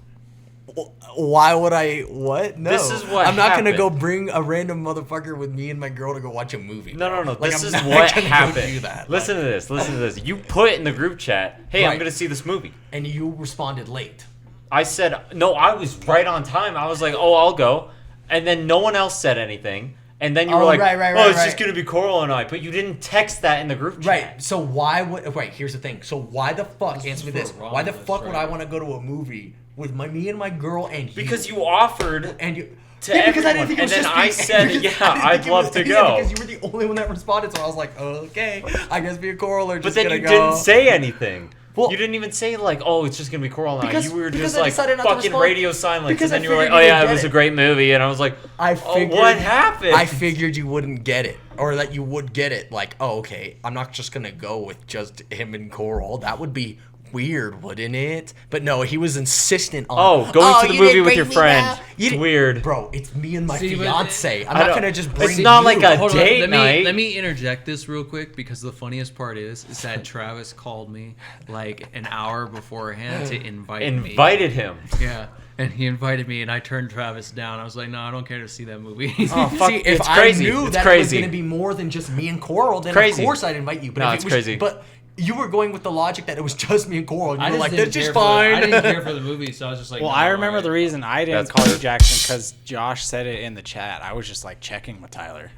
Why would I? What? No. This is what I'm not gonna happened. go bring a random motherfucker with me and my girl to go watch a movie. No. Like, This I'm is not what gonna go happened. do that. Listen to this. Listen to this. You put in the group chat, "Hey, I'm Right. gonna see this movie." And you responded late. I said, "No, I was right on time." I was like, "Oh, I'll go," and then no one else said anything. And then you were Oh, like, right, "Oh, it's right. just gonna be Coral and I," but you didn't text that in the group chat. Right. So why would? Right. Here's the thing. So why the fuck? Answer me for this. wrong, Why the that's fuck would right. I want to go to a movie with me and my girl and you? Because you offered. and you. to because I everyone. didn't think it was And then just I me. said, Because yeah, I didn't I'd think it love was- to yeah, go. because you were the only one that responded. So I was like, okay, I guess me and Coral are But just then gonna you go. didn't say anything. Well- you didn't even say like, "Oh, it's just gonna be Coral and I." Because- You were because just I like decided not to fucking respond. radio silence, Because and then I you were like, figured "Oh you yeah, would it get was it." a great movie," and I was like, I "Oh, figured. what happened?" I figured you wouldn't get it, or that you would get it. Like, oh, okay, I'm not just gonna go with just him and Coral. That would be weird, wouldn't it? But no, he was insistent on. Oh, going to the you movie didn't with your bring me friend. now? You It's didn't- weird. bro. It's me and my See, but- fiance. I'm I not don't- gonna just it's bring. not you. like a Hold on, date let night. let me interject this real quick because the funniest part is that Travis called me like an hour beforehand to invite me. Invited him. Yeah, and he invited me, and I turned Travis down. I was like, "No, I don't care to see that movie." Oh, fuck, See, if it's I crazy. knew It's that crazy. it was gonna be more than just me and Coral, then Crazy. of course I'd invite you. But No, if it's it was, crazy. But you were going with the logic that it was just me and Coral, and I you were just like, didn't "That's just care for the- fine." I didn't care for the movie, so I was just like, Well, no, I remember alright. the reason I didn't That's call you fair. Jackson because Josh said it in the chat. I was just like checking with Tyler.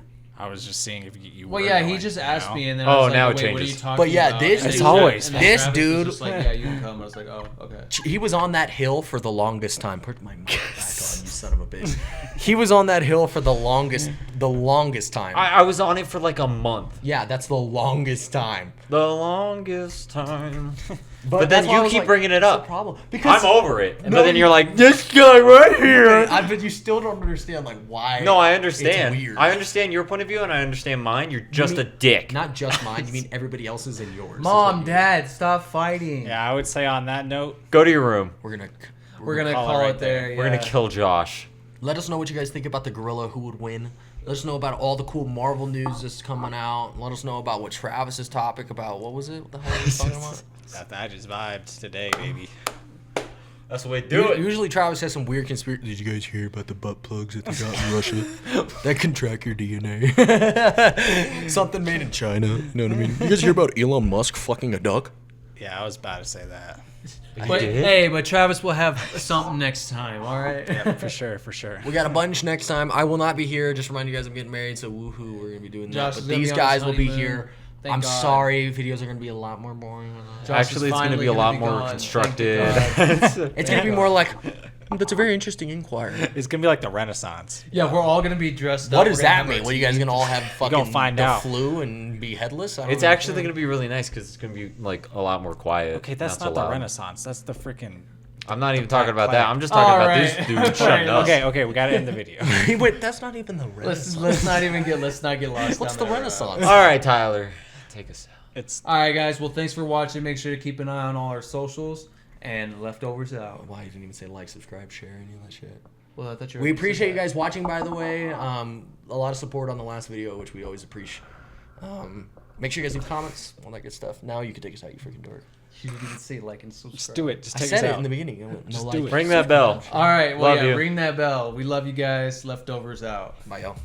I was just seeing if you Well, were yeah, going, he just you asked know? me, and then Oh, I was like, now it wait, what are you changes. talking But yeah, about? this And dude- then always and then this Travis dude- was just like, yeah, you can come. I was like, oh, okay. He was on that hill for the longest time. Put my mic back on, you son of a bitch. He was on that hill for the longest time. I was on it for like a month. Yeah, that's the longest time. The longest time. But But that's then why I you was keep like, bringing it what's the up. problem? Because I'm over it. No, But then you- you're like, this guy right here. but you still don't understand like why. No, I understand. It's weird. I understand your point of view and I understand mine. You're just a mean- dick. Not just mine. You mean everybody else's and yours. is what Mom, you- Dad, stop fighting. Yeah, I would say on that note, Go to your room. We're gonna Call call it it right there. there. We're gonna kill Josh. let us know what you guys think about the gorilla. Who would win? Let us know about all the cool Marvel news that's coming out. Let us know about what Travis's topic about. What was it? What the hell are we talking about? I just vibed today, baby. That's the way to do it. Usually Travis has some weird conspiracy. Did you guys hear about the butt plugs that they got in Russia? That can track your DNA. Something made in China. You know what I mean? You guys hear about Elon Musk fucking a duck? Yeah, I was about to say that. But did? hey, but Travis will have something next time. All right. Yeah, for sure, for sure. We got a bunch next time. I will not be here. Just remind you guys I'm getting married, so woohoo, we're gonna be doing Josh that. is But gonna these be on his guys will be honeymoon. here. Thank I'm God. sorry, videos are gonna be a lot more boring. Josh is Actually, it's gonna finally be a lot be more gone. constructed. Thank you, It's gonna be more like that's a very interesting inquiry. It's gonna be like the Renaissance. Yeah, we're all gonna be dressed up. What We're does gonna that have our mean? What, you guys gonna all have fucking gonna find the out. flu and be headless? I don't It's know. actually going to be really nice because it's going to be like a lot more quiet. Okay, that's so not the loud. Renaissance. That's the freaking. I'm not even talking about that. I'm just talking All about right. this dude shutting up. Okay, we gotta end the video. Wait, that's not even the Renaissance. Let's not get lost. What's down the that Renaissance? All right, Tyler, take us out. It's All right, guys. Well, thanks for watching. Make sure to keep an eye on all our socials and leftovers out. Why you didn't even say like, subscribe, share, any of that shit? Well, I thought you. We appreciate you guys watching, by the way. A lot of support on the last video, which we always appreciate. Make sure you guys leave comments, all that good stuff. Now you can take us out, you freaking dork. You didn't even say like and subscribe. just do it. Just I take said us it out. in the beginning. I went, no Just like. do it. Ring that bell. All right. Well, Love yeah. you. Ring that bell. We love you guys. Leftovers out. Bye, y'all.